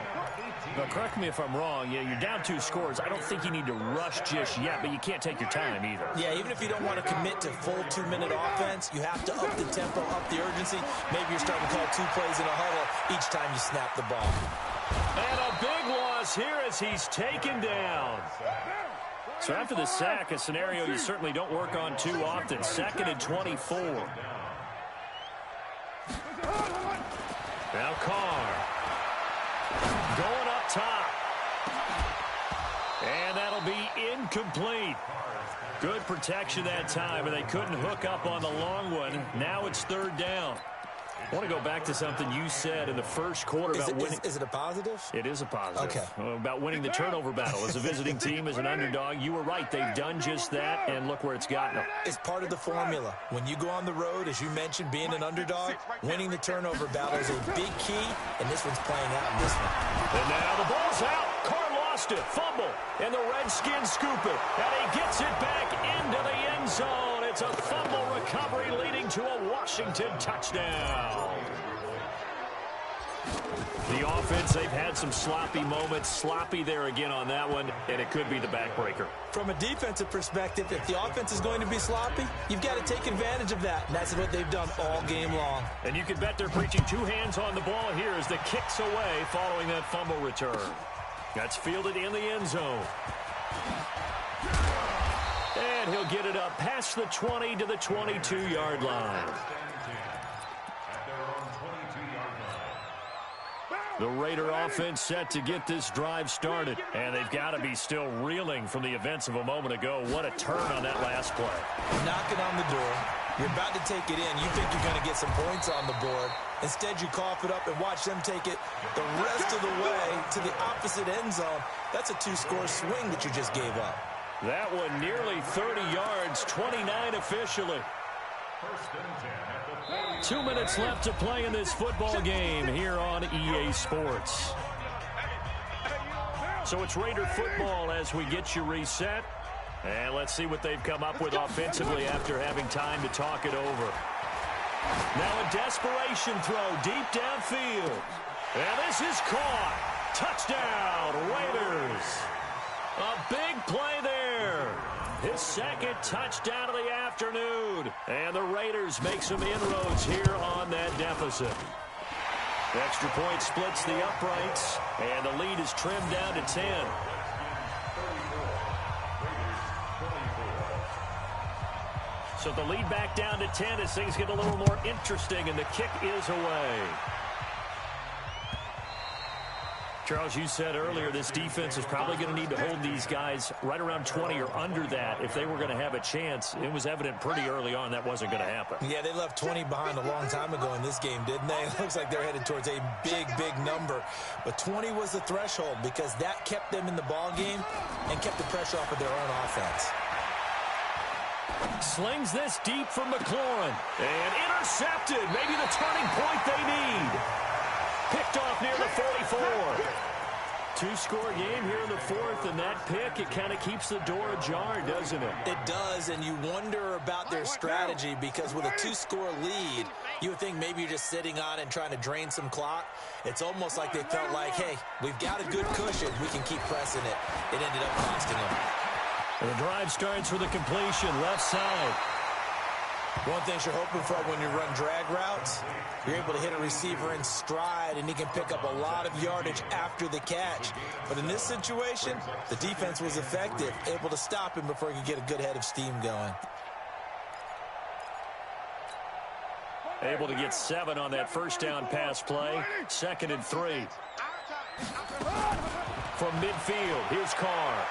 Speaker 1: Now, correct me if I'm wrong. Yeah, you're down 2 scores. I don't think you need to rush just yet, but you can't take your time either.
Speaker 2: Yeah, even if you don't want to commit to full 2-minute offense, you have to up the tempo, up the urgency. Maybe you're starting to call 2 plays in a huddle each time you snap the ball.
Speaker 1: And a big loss here as he's taken down. So after the sack, a scenario you certainly don't work on too often. 2nd and 24. Now Carr. Going up top. And that'll be incomplete. Good protection that time, and they couldn't hook up on the long one. Now it's 3rd down. I want to go back to something you said in the first quarter about winning.
Speaker 2: Is it a positive?
Speaker 1: It is a positive.
Speaker 2: Okay.
Speaker 1: About winning the turnover battle. As a visiting team, as an underdog, you were right. They've done just that, and look where it's gotten them.
Speaker 2: It's part of the formula. When you go on the road, as you mentioned, being an underdog, winning the turnover battle is a big key, and this one's playing out in this one.
Speaker 1: And now the ball's out. Carr lost it. Fumble. And the Redskins scoop it. And he gets it back into the end zone. It's a fumble recovery leading to a Washington touchdown. The offense, they've had some sloppy moments. Sloppy there again on that one, and it could be the backbreaker.
Speaker 2: From a defensive perspective, if the offense is going to be sloppy, you've got to take advantage of that, and that's what they've done all game long.
Speaker 1: And you can bet they're preaching 2 hands on the ball here as the kick's away following that fumble return. That's fielded in the end zone. And he'll get it up past the 20 to the 22-yard line. The Raider offense set to get this drive started. And they've got to be still reeling from the events of a moment ago. What a turn on that last play.
Speaker 2: Knocking on the door. You're about to take it in. You think you're going to get some points on the board. Instead, you cough it up and watch them take it the rest of the way to the opposite end zone. That's a 2-score swing that you just gave up.
Speaker 1: That one nearly 30 yards, 29 officially. 2 minutes left to play in this football game here on EA Sports. So it's Raider football as we get you reset. And let's see what they've come up with offensively after having time to talk it over. Now a desperation throw deep downfield. And this is caught. Touchdown, Raiders. A big play there. His second touchdown of the afternoon. And the Raiders make some inroads here on that deficit. The extra point splits the uprights, and the lead is trimmed down to 10. So the lead back down to 10 as things get a little more interesting, and the kick is away. Charles, you said earlier this defense is probably going to need to hold these guys right around 20 or under that if they were going to have a chance. It was evident pretty early on that wasn't going to happen.
Speaker 2: Yeah, they left 20 behind a long time ago in this game, didn't they? It looks like they're headed towards a big, big number. But 20 was the threshold because that kept them in the ball game and kept the pressure off of their own offense.
Speaker 1: Slings this deep from McLaurin. And intercepted. Maybe the turning point they need. Picked off near the 44. Two-score game here in the fourth, and that pick, it kind of keeps the door ajar, doesn't it?
Speaker 2: It does, and you wonder about their strategy because with a two-score lead, you would think maybe you're just sitting on and trying to drain some clock. It's almost like they felt like, hey, we've got a good cushion. We can keep pressing it. It ended up costing them.
Speaker 1: And the drive starts with a completion, left side.
Speaker 2: One thing you're hoping for when you run drag routes, you're able to hit a receiver in stride, and he can pick up a lot of yardage after the catch. But in this situation, the defense was effective, able to stop him before he could get a good head of steam going.
Speaker 1: Able to get 7 on that first down pass play. 2nd and 3. From midfield, here's Carr.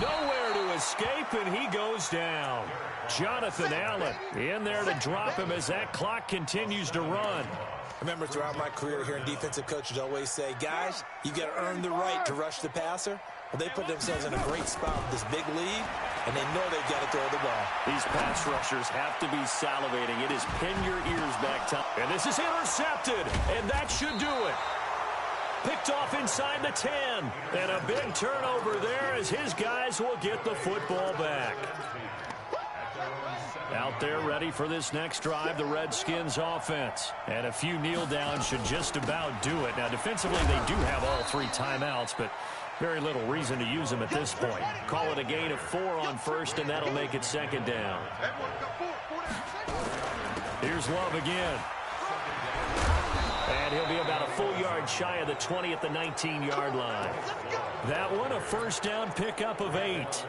Speaker 1: Nowhere to escape, and he goes down. Jonathan Allen in there to drop him as that clock continues to run.
Speaker 2: I remember throughout my career hearing defensive coaches always say, guys, you got to earn the right to rush the passer. Well, they put themselves in a great spot with this big lead, and they know they've got to throw the ball.
Speaker 1: These pass rushers have to be salivating. It is pin your ears back time. And this is intercepted, and that should do it. Picked off inside the 10. And a big turnover there as his guys will get the football back. Out there ready for this next drive, the Redskins offense. And a few kneel downs should just about do it. Now, defensively, they do have all 3 timeouts, but very little reason to use them at this point. Call it a gain of 4 on first, and that'll make it 2nd down. Here's Love again. And he'll be about a full yard shy of the 20 at the 19-yard line. That one, a first down pickup of 8.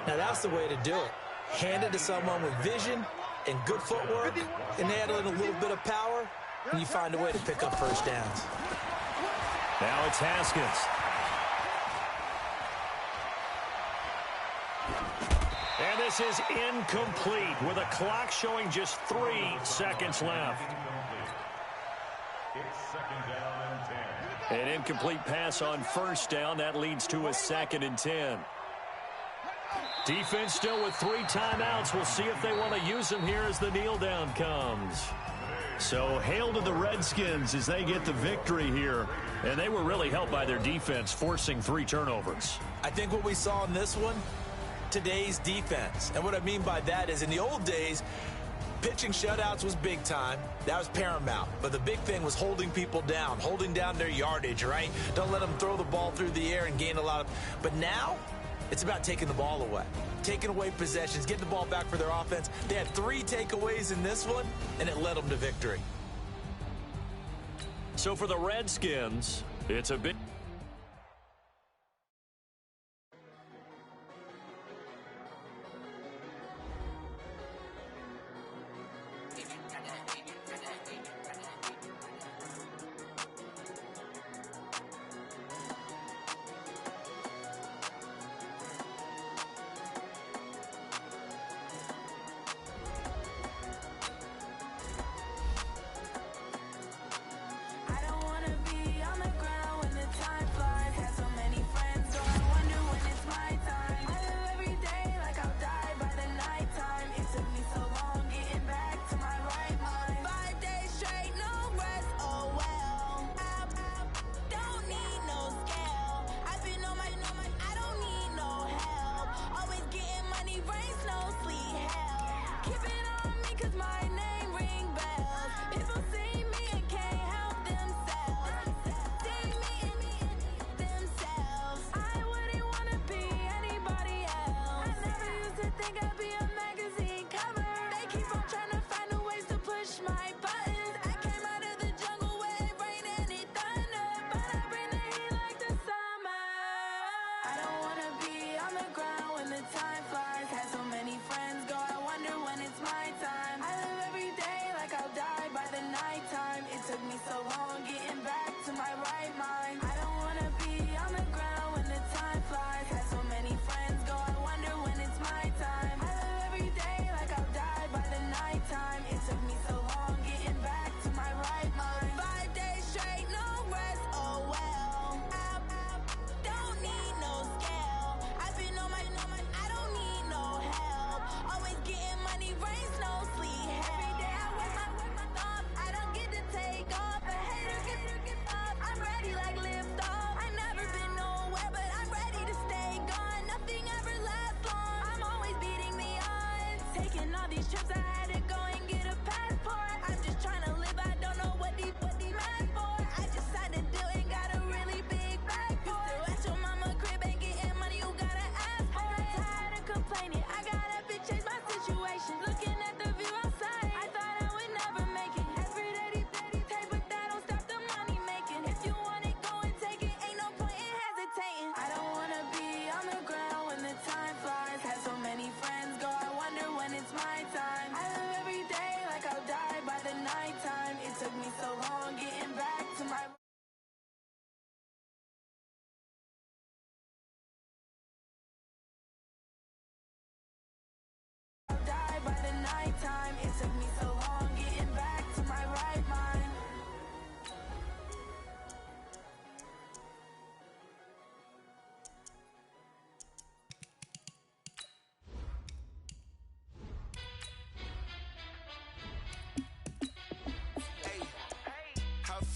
Speaker 2: Now, that's the way to do it. Hand it to someone with vision and good footwork, and add in a little bit of power, and you find a way to pick up first downs.
Speaker 1: Now it's Haskins. And this is incomplete with a clock showing just 3 seconds left.
Speaker 4: It's 2nd down and 10.
Speaker 1: An incomplete pass on first down. That leads to a 2nd and 10. Defense still with 3 timeouts. We'll see if they want to use them here as the kneel down comes. So hail to the Redskins as they get the victory here. And they were really helped by their defense, forcing 3 turnovers.
Speaker 2: I think what we saw in this one, today's defense. And what I mean by that is in the old days, pitching shutouts was big time. That was paramount. But the big thing was holding people down, holding down their yardage, right? Don't let them throw the ball through the air and gain a lot of... But now, it's about taking the ball away. Taking away possessions, getting the ball back for their offense. They had 3 takeaways in this one, and it led them to victory.
Speaker 1: So for the Redskins, it's a big...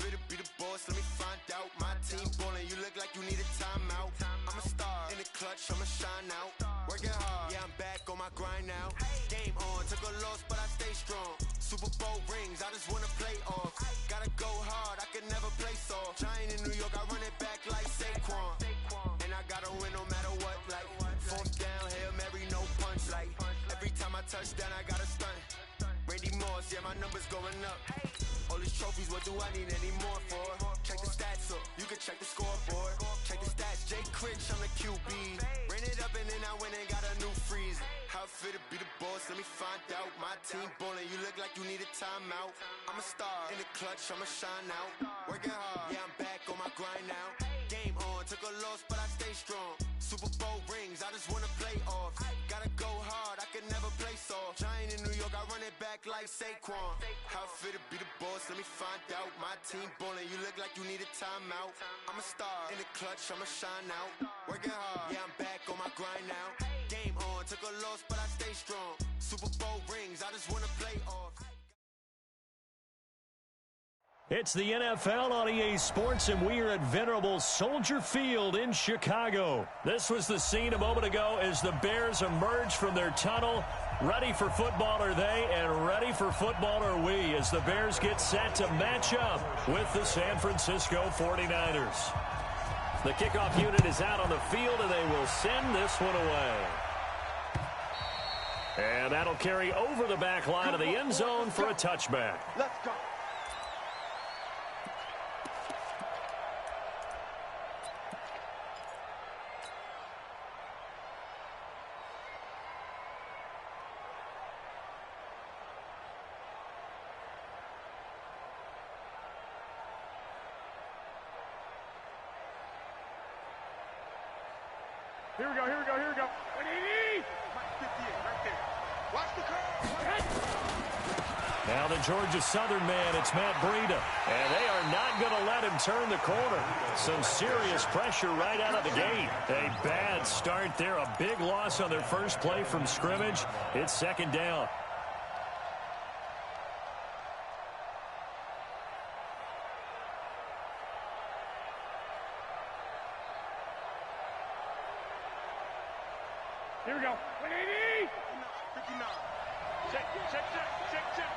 Speaker 6: fit to be the boss? Let me find out. My team ballin', you look like you need a timeout. I'm a star in the clutch, I'ma shine out. Working hard, yeah, I'm back on my grind now. Game on, took a loss, but I stay strong. Super Bowl rings, I just wanna play off. Gotta go hard, I can never play soft. Giant in New York, I run it back like Saquon. And I gotta win no matter what, like fourth down, Hail Mary, no punch. Like every time I touch down, I gotta stunt. Randy Moss, yeah, my numbers going up. All these trophies, what do I need any more for? Check the stats up, you can check the scoreboard. Check the stats, Jay Critch, I'm the QB. Ran it up and then I went and got a new freeze. How it fit to be the boss, let me find out. My team ballin', you look like you need a timeout. I'm a star in the clutch, I'ma shine out. Working hard, yeah, I'm back on my grind now. Game on, took a loss, but I stay strong. Super Bowl rings, I just wanna play off. Gotta go hard, I can never play soft. Giant in New York, I run it back like Saquon. How it fit to be the boss, let me find out. My team ballin', you look like you need a timeout. I'm a star in the clutch, I'ma shine out. Working hard, yeah, I'm back on my grind now. Game on, took a loss, but I stay strong. Super Bowl rings, I just wanna play off.
Speaker 1: It's the NFL on EA Sports, and we are at venerable Soldier Field in Chicago. This was the scene a moment ago as the Bears emerged from their tunnel. Ready for football are they, and ready for football are we, as the Bears get set to match up with the San Francisco 49ers. The kickoff unit is out on the field, and they will send this one away. And that'll carry over the back line of the end zone for a touchback.
Speaker 5: Let's go.
Speaker 3: Here we go, here we go, here we go. 180! 58, right there. Watch the curve.
Speaker 1: Now the Georgia Southern man, it's Matt Breida. And they are not going to let him turn the corner. Some serious pressure right out of the gate. A bad start there, a big loss on their first play from scrimmage. It's second down.
Speaker 3: Here we go. 180! 59. Check, check, check, check, check.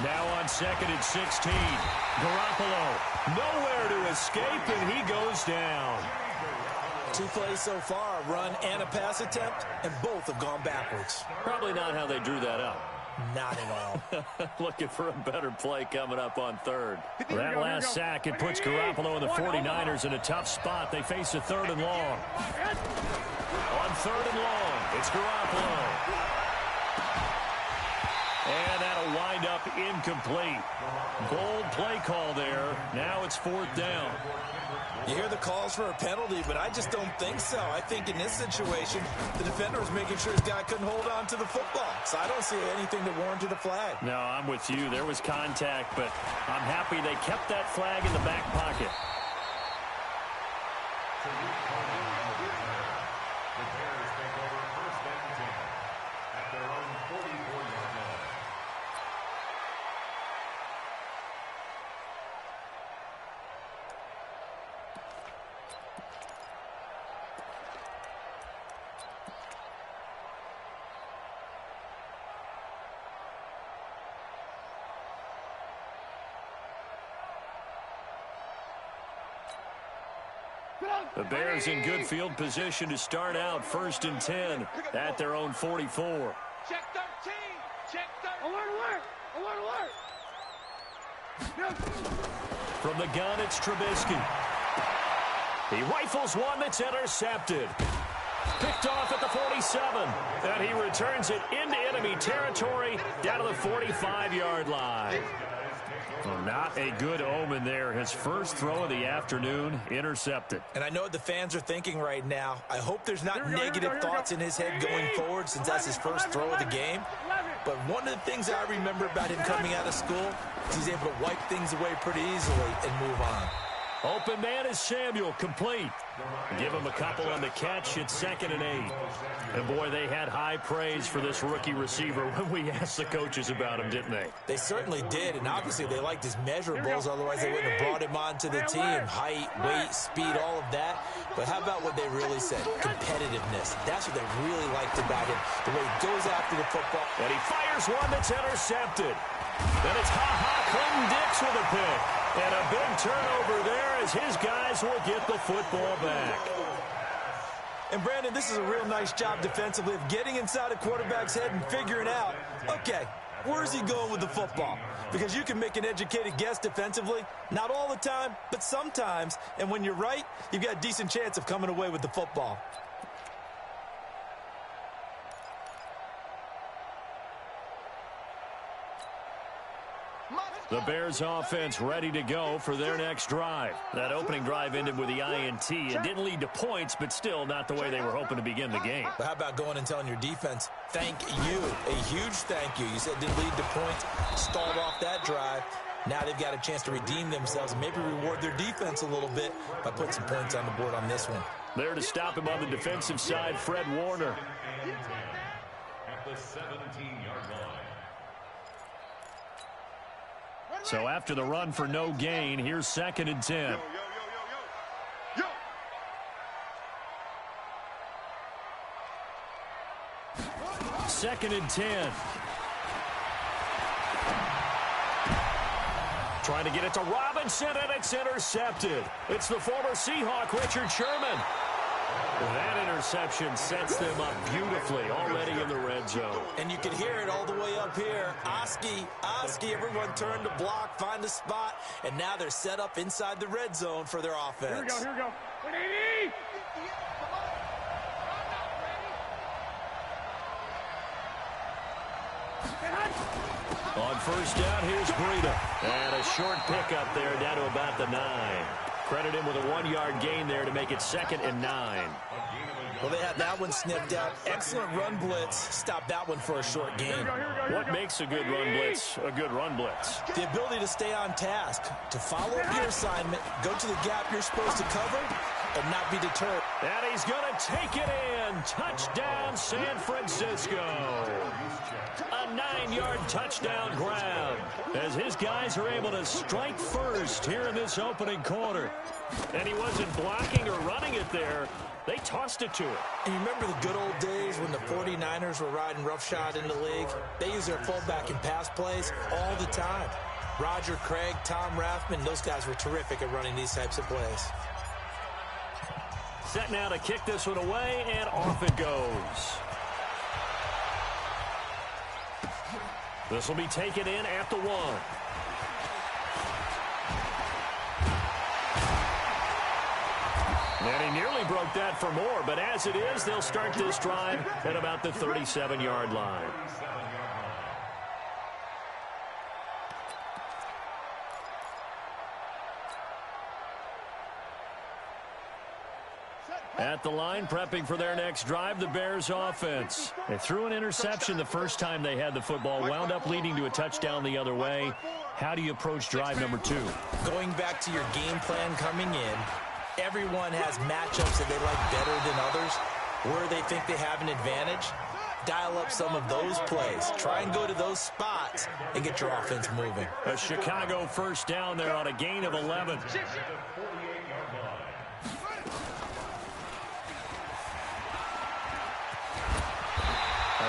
Speaker 1: Now on second and 16. Garoppolo nowhere to escape, and he goes down.
Speaker 2: 2 plays so far, a run and a pass attempt, and both have gone backwards.
Speaker 1: Probably not how they drew that up.
Speaker 2: Not at all.
Speaker 1: Looking for a better play coming up on third. That last sack, it puts Garoppolo and the 49ers in a tough spot. They face a 3rd and long. On 3rd and long, it's Garoppolo. And that'll wind up incomplete. Bold play call there. Now it's 4th down.
Speaker 2: You hear the calls for a penalty, but I just don't think so. I think in this situation, the defender was making sure his guy couldn't hold on to the football. So I don't see anything that warranted a flag.
Speaker 1: No, I'm with you. There was contact, but I'm happy they kept that flag in the back pocket.
Speaker 4: The Bears take over 1st and 10 at their own 44-yard line.
Speaker 1: The Bears in good field position to start out 1st and 10 at their own 44.
Speaker 5: Check 13. Check 13.
Speaker 3: Alert, alert! Alert, alert!
Speaker 1: From the gun, it's Trubisky. He rifles one that's intercepted. Picked off at the 47. And he returns it into enemy territory down to the 45-yard line. Well, not a good omen there. His first throw of the afternoon intercepted.
Speaker 2: And I know what the fans are thinking right now. I hope there's not negative thoughts in his head going forward since that's his first throw of the game. But one of the things I remember about him coming out of school is he's able to wipe things away pretty easily and move on.
Speaker 1: Open man is Samuel, complete. Give him a couple on the catch. It's 2nd and 8. And, boy, they had high praise for this rookie receiver when we asked the coaches about him, didn't they?
Speaker 2: They certainly did, and obviously they liked his measurables. Otherwise, they wouldn't have brought him onto the team. Height, weight, speed, all of that. But how about what they really said? Competitiveness. That's what they really liked about him, the way he goes after the football.
Speaker 1: And he fires one that's intercepted. Then it's Clinton-Dix with a pick. And a big turnover there as his guys will get the football back.
Speaker 2: And, Brandon, this is a real nice job defensively of getting inside a quarterback's head and figuring out, okay, where's he going with the football? Because you can make an educated guess defensively. Not all the time, but sometimes. And when you're right, you've got a decent chance of coming away with the football.
Speaker 1: The Bears offense ready to go for their next drive. That opening drive ended with the INT. It didn't lead to points, but still not the way they were hoping to begin the game.
Speaker 2: But how about going and telling your defense, thank you, a huge thank you. You said it didn't lead to points, stalled off that drive. Now they've got a chance to redeem themselves and maybe reward their defense a little bit by putting some points on the board on this one.
Speaker 1: There to stop him on the defensive side, Fred Warner.
Speaker 4: At the 17-yard line.
Speaker 1: So after the run for no gain, here's 2nd and 10.
Speaker 3: Yo.
Speaker 1: 2nd and 10. Trying to get it to Robinson, and it's intercepted. It's the former Seahawk, Richard Sherman. That interception sets them up beautifully already in the red zone.
Speaker 2: And you can hear it all the way up here. Oski, everyone turned to block, find a spot, and now they're set up inside the red zone for their offense.
Speaker 3: Here we go.
Speaker 1: On first down, here's Breida. And a short pickup there down to about the 9. Credit him with a 1-yard gain there to make it 2nd and 9.
Speaker 2: Well, they had that one snipped out. Excellent run blitz. Stop that one for a short gain.
Speaker 1: What makes a good run blitz a good run blitz?
Speaker 2: The ability to stay on task, to follow up your assignment, go to the gap you're supposed to cover, and not be deterred.
Speaker 1: And he's going to take it in. Touchdown, San Francisco. A 9-yard touchdown grab as his guys are able to strike first here in this opening quarter. And he wasn't blocking or running it there. They tossed it to him.
Speaker 2: And you remember the good old days when the 49ers were riding roughshod in the league? They used their fullback in pass plays all the time. Roger Craig, Tom Rathman, those guys were terrific at running these types of plays.
Speaker 1: Set now to kick this one away, and off it goes. This will be taken in at the 1. And he nearly broke that for more, but as it is, they'll start this drive at about the 37-yard line. At the line, prepping for their next drive, the Bears offense. They threw an interception the first time they had the football, wound up leading to a touchdown the other way. How do you approach drive number 2?
Speaker 2: Going back to your game plan coming in, everyone has matchups that they like better than others, where they think they have an advantage. Dial up some of those plays. Try and go to those spots and get your offense moving.
Speaker 1: A Chicago first down there on a gain of 11.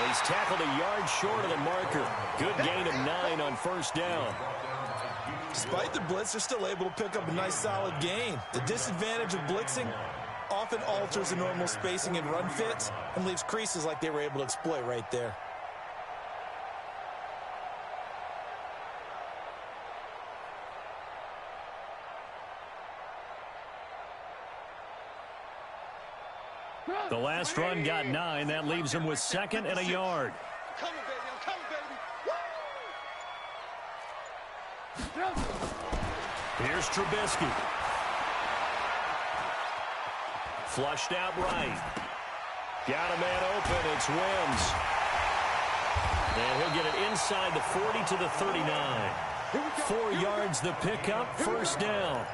Speaker 1: He's tackled a yard short of the marker. Good gain of 9 on first down.
Speaker 2: Despite the blitz, they're still able to pick up a nice solid gain. The disadvantage of blitzing often alters the normal spacing and run fits and leaves creases like they were able to exploit right there.
Speaker 1: The last run got 9. That leaves him with 2nd and a yard.
Speaker 3: I'm coming, baby.
Speaker 1: Here's Trubisky. Flushed out right. Got a man open. It's Wims. And he'll get it inside the 40 to the 39. 4 yards the pickup. First down.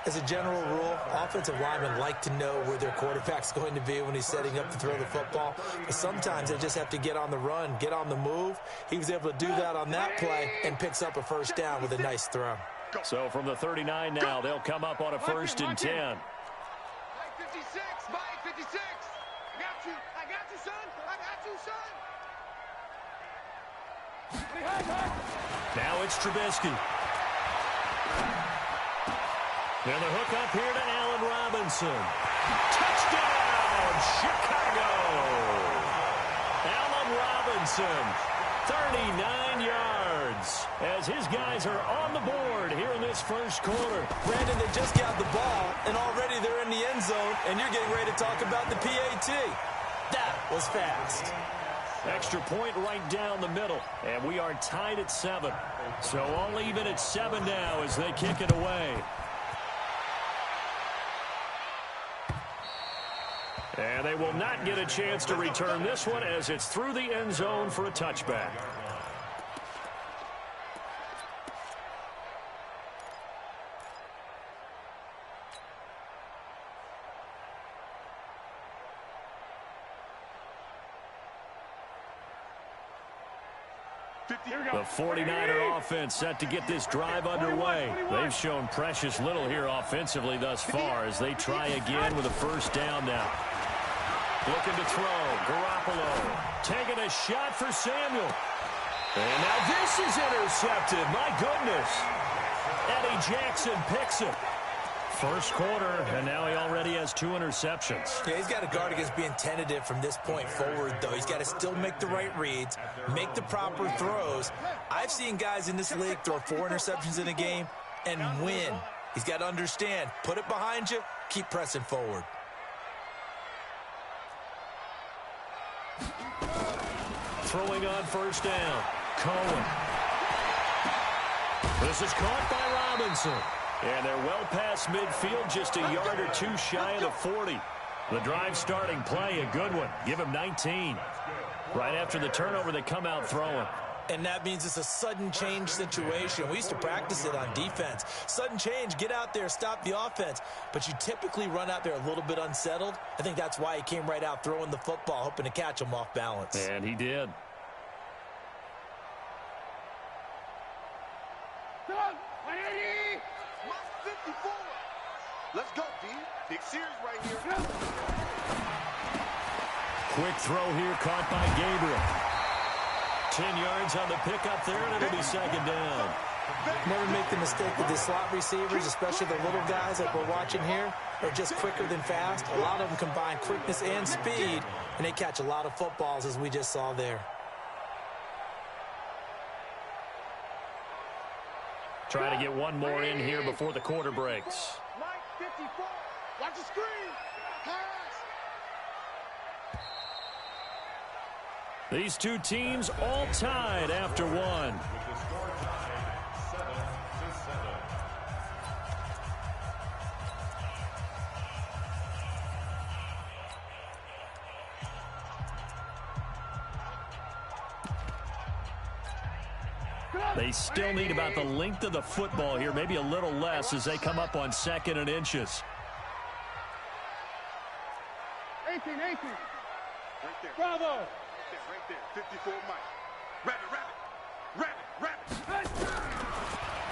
Speaker 2: As a general rule, offensive linemen like to know where their quarterback's going to be when he's setting up to throw the football. But sometimes they just have to get on the run, get on the move. He was able to do that on that play and picks up a first down with a nice throw.
Speaker 1: So from the 39 now, they'll come up on a 1st and 10.
Speaker 5: Mike 56, Mike 56. I got you, son. I got you, son.
Speaker 1: Now it's Trubisky. And the hook up here to Allen Robinson. Touchdown, Chicago! Allen Robinson, 39 yards, as his guys are on the board here in this first quarter.
Speaker 2: Brandon, they just got the ball, and already they're in the end zone, and you're getting ready to talk about the PAT. That was fast.
Speaker 1: Extra point right down the middle, and we are tied at 7. So all even at 7 now as they kick it away. And they will not get a chance to return this one as it's through the end zone for a touchback. The 49er offense set to get this drive underway. They've shown precious little here offensively thus far as they try again with a first down now. Looking to throw. Garoppolo taking a shot for Samuel. And now this is intercepted. My goodness. Eddie Jackson picks it. First quarter, and now he already has 2 interceptions.
Speaker 2: Yeah, he's got to guard against being tentative from this point forward, though. He's got to still make the right reads, make the proper throws. I've seen guys in this league throw 4 interceptions in a game and win. He's got to understand, put it behind you, keep pressing forward.
Speaker 1: Throwing on first down. Cohen. This is caught by Robinson. And they're well past midfield, just a yard or 2 shy of the 40. The drive starting play, a good one. Give him 19. Right after the turnover, they come out throwing.
Speaker 2: And that means it's a sudden change situation. We used to practice it on defense. Sudden change, get out there, stop the offense. But you typically run out there a little bit unsettled. I think that's why he came right out throwing the football, hoping to catch him off balance.
Speaker 1: And he did.
Speaker 3: Let's go, D. Big series right here.
Speaker 1: Quick throw here, caught by Gabriel. 10 yards on the pickup there, and it'll be second down.
Speaker 2: Never make the mistake with the slot receivers, especially the little guys that we're watching here, are just quicker than fast. A lot of them combine quickness and speed, and they catch a lot of footballs, as we just saw there.
Speaker 1: Try to get one more in here before the quarter breaks.
Speaker 5: Mike 54. Watch the screen. Pass.
Speaker 1: These two teams all tied after one. They still need about the length of the football here, maybe a little less as they come up on 2nd and inches.
Speaker 5: 18.
Speaker 3: Right there.
Speaker 5: Bravo.
Speaker 3: Right there. 54 Mike. Rabbit.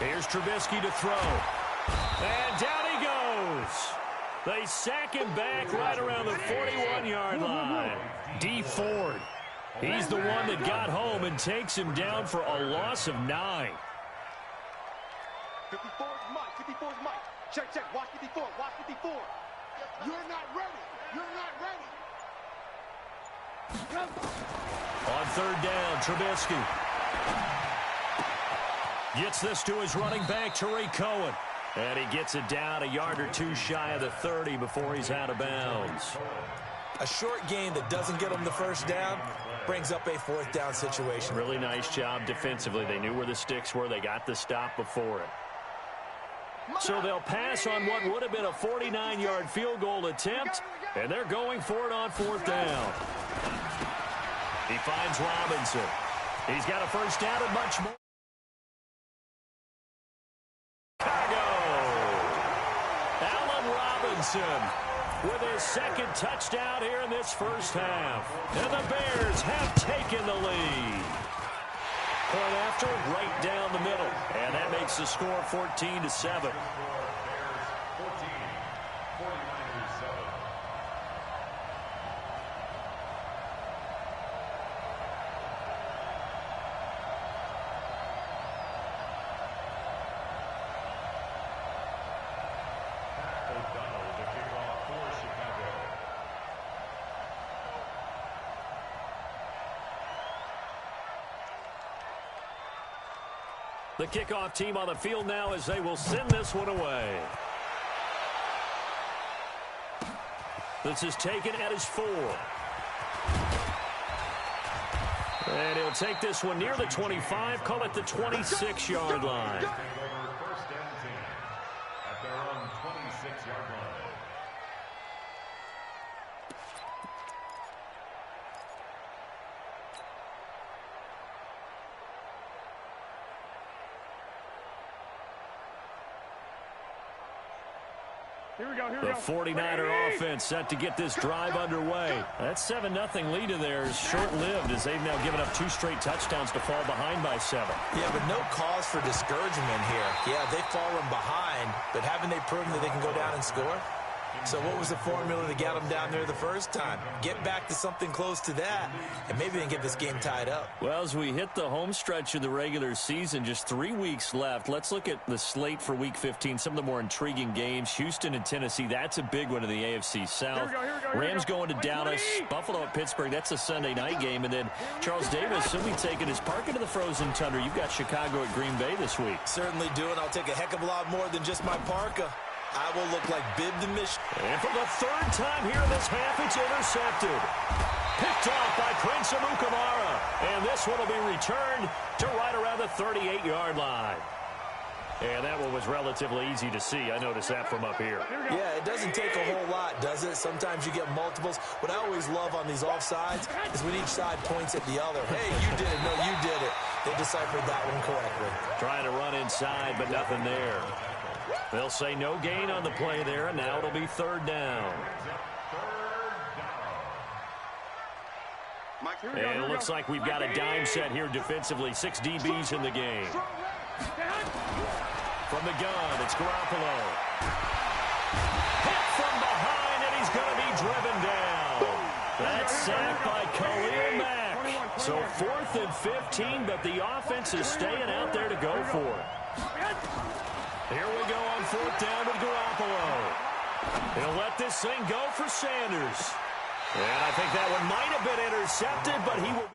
Speaker 1: Here's Trubisky to throw. And down he goes. They sack him back right around the 41-yard line. D. Ford. He's the one that got home and takes him down for a loss of 9.
Speaker 3: 54's Mike. Check. Watch 54. You're not ready.
Speaker 1: On 3rd down, Trubisky gets this to his running back, Tariq Cohen. And he gets it down a yard or 2 shy of the 30 before he's out of bounds.
Speaker 2: A short gain that doesn't get them the first down brings up a 4th down situation.
Speaker 1: Really nice job defensively. They knew where the sticks were. They got the stop before it. So they'll pass on what would have been a 49-yard field goal attempt, and they're going for it on 4th down. He finds Robinson. He's got a first down and much more. Chicago. Robinson with his second touchdown here in this first half. And the Bears have taken the lead. Point after, right down the middle. And that makes the score 14-7. The kickoff team on the field now as they will send this one away. This is taken at his 4. And he'll take this one near the 25, call it the 26-yard line.
Speaker 4: First and 10 at their own 26-yard line.
Speaker 3: Here we go, here we
Speaker 1: The
Speaker 3: go.
Speaker 1: 49er offense set to get this drive underway. That 7-0 lead of theirs is short-lived as they've now given up 2 straight touchdowns to fall behind by 7.
Speaker 2: Yeah, but no cause for discouragement here. Yeah, they've fallen behind, but haven't they proven that they can go down and score? So what was the formula to get them down there the first time? Get back to something close to that, and maybe they can get this game tied up.
Speaker 1: Well, as we hit the home stretch of the regular season, just 3 weeks left. Let's look at the slate for Week 15, some of the more intriguing games. Houston and Tennessee, that's a big one in the AFC South. Rams going to Dallas, Buffalo at Pittsburgh, that's a Sunday night game. And then Charles Davis, he'll be taking his park into the frozen tundra. You've got Chicago at Green Bay this week.
Speaker 2: Certainly do, and I'll take a heck of a lot more than just my parka. I will look like Bib the Mission.
Speaker 1: And for the 3rd time here in this half, it's intercepted. Picked off by Prince Amukamara. And this one will be returned to right around the 38-yard line. And that one was relatively easy to see. I noticed that from up here.
Speaker 2: Yeah, it doesn't take a whole lot, does it? Sometimes you get multiples. What I always love on these offsides is when each side points at the other. Hey, you did it. No, you did it. They deciphered that one correctly.
Speaker 1: Trying to run inside, but nothing there. They'll say no gain on the play there, and now it'll be 3rd down. And it looks like we've got a dime set here defensively. 6 DBs in the game. From the gun, it's Garoppolo. Hit from behind, and he's going to be driven down. That's sacked by Khalil Mack. So 4th and 15, but the offense is staying out there to go for it. Here we go on 4th down with Garoppolo. He'll let this thing go for Sanders. And I think that one might have been intercepted, but he will...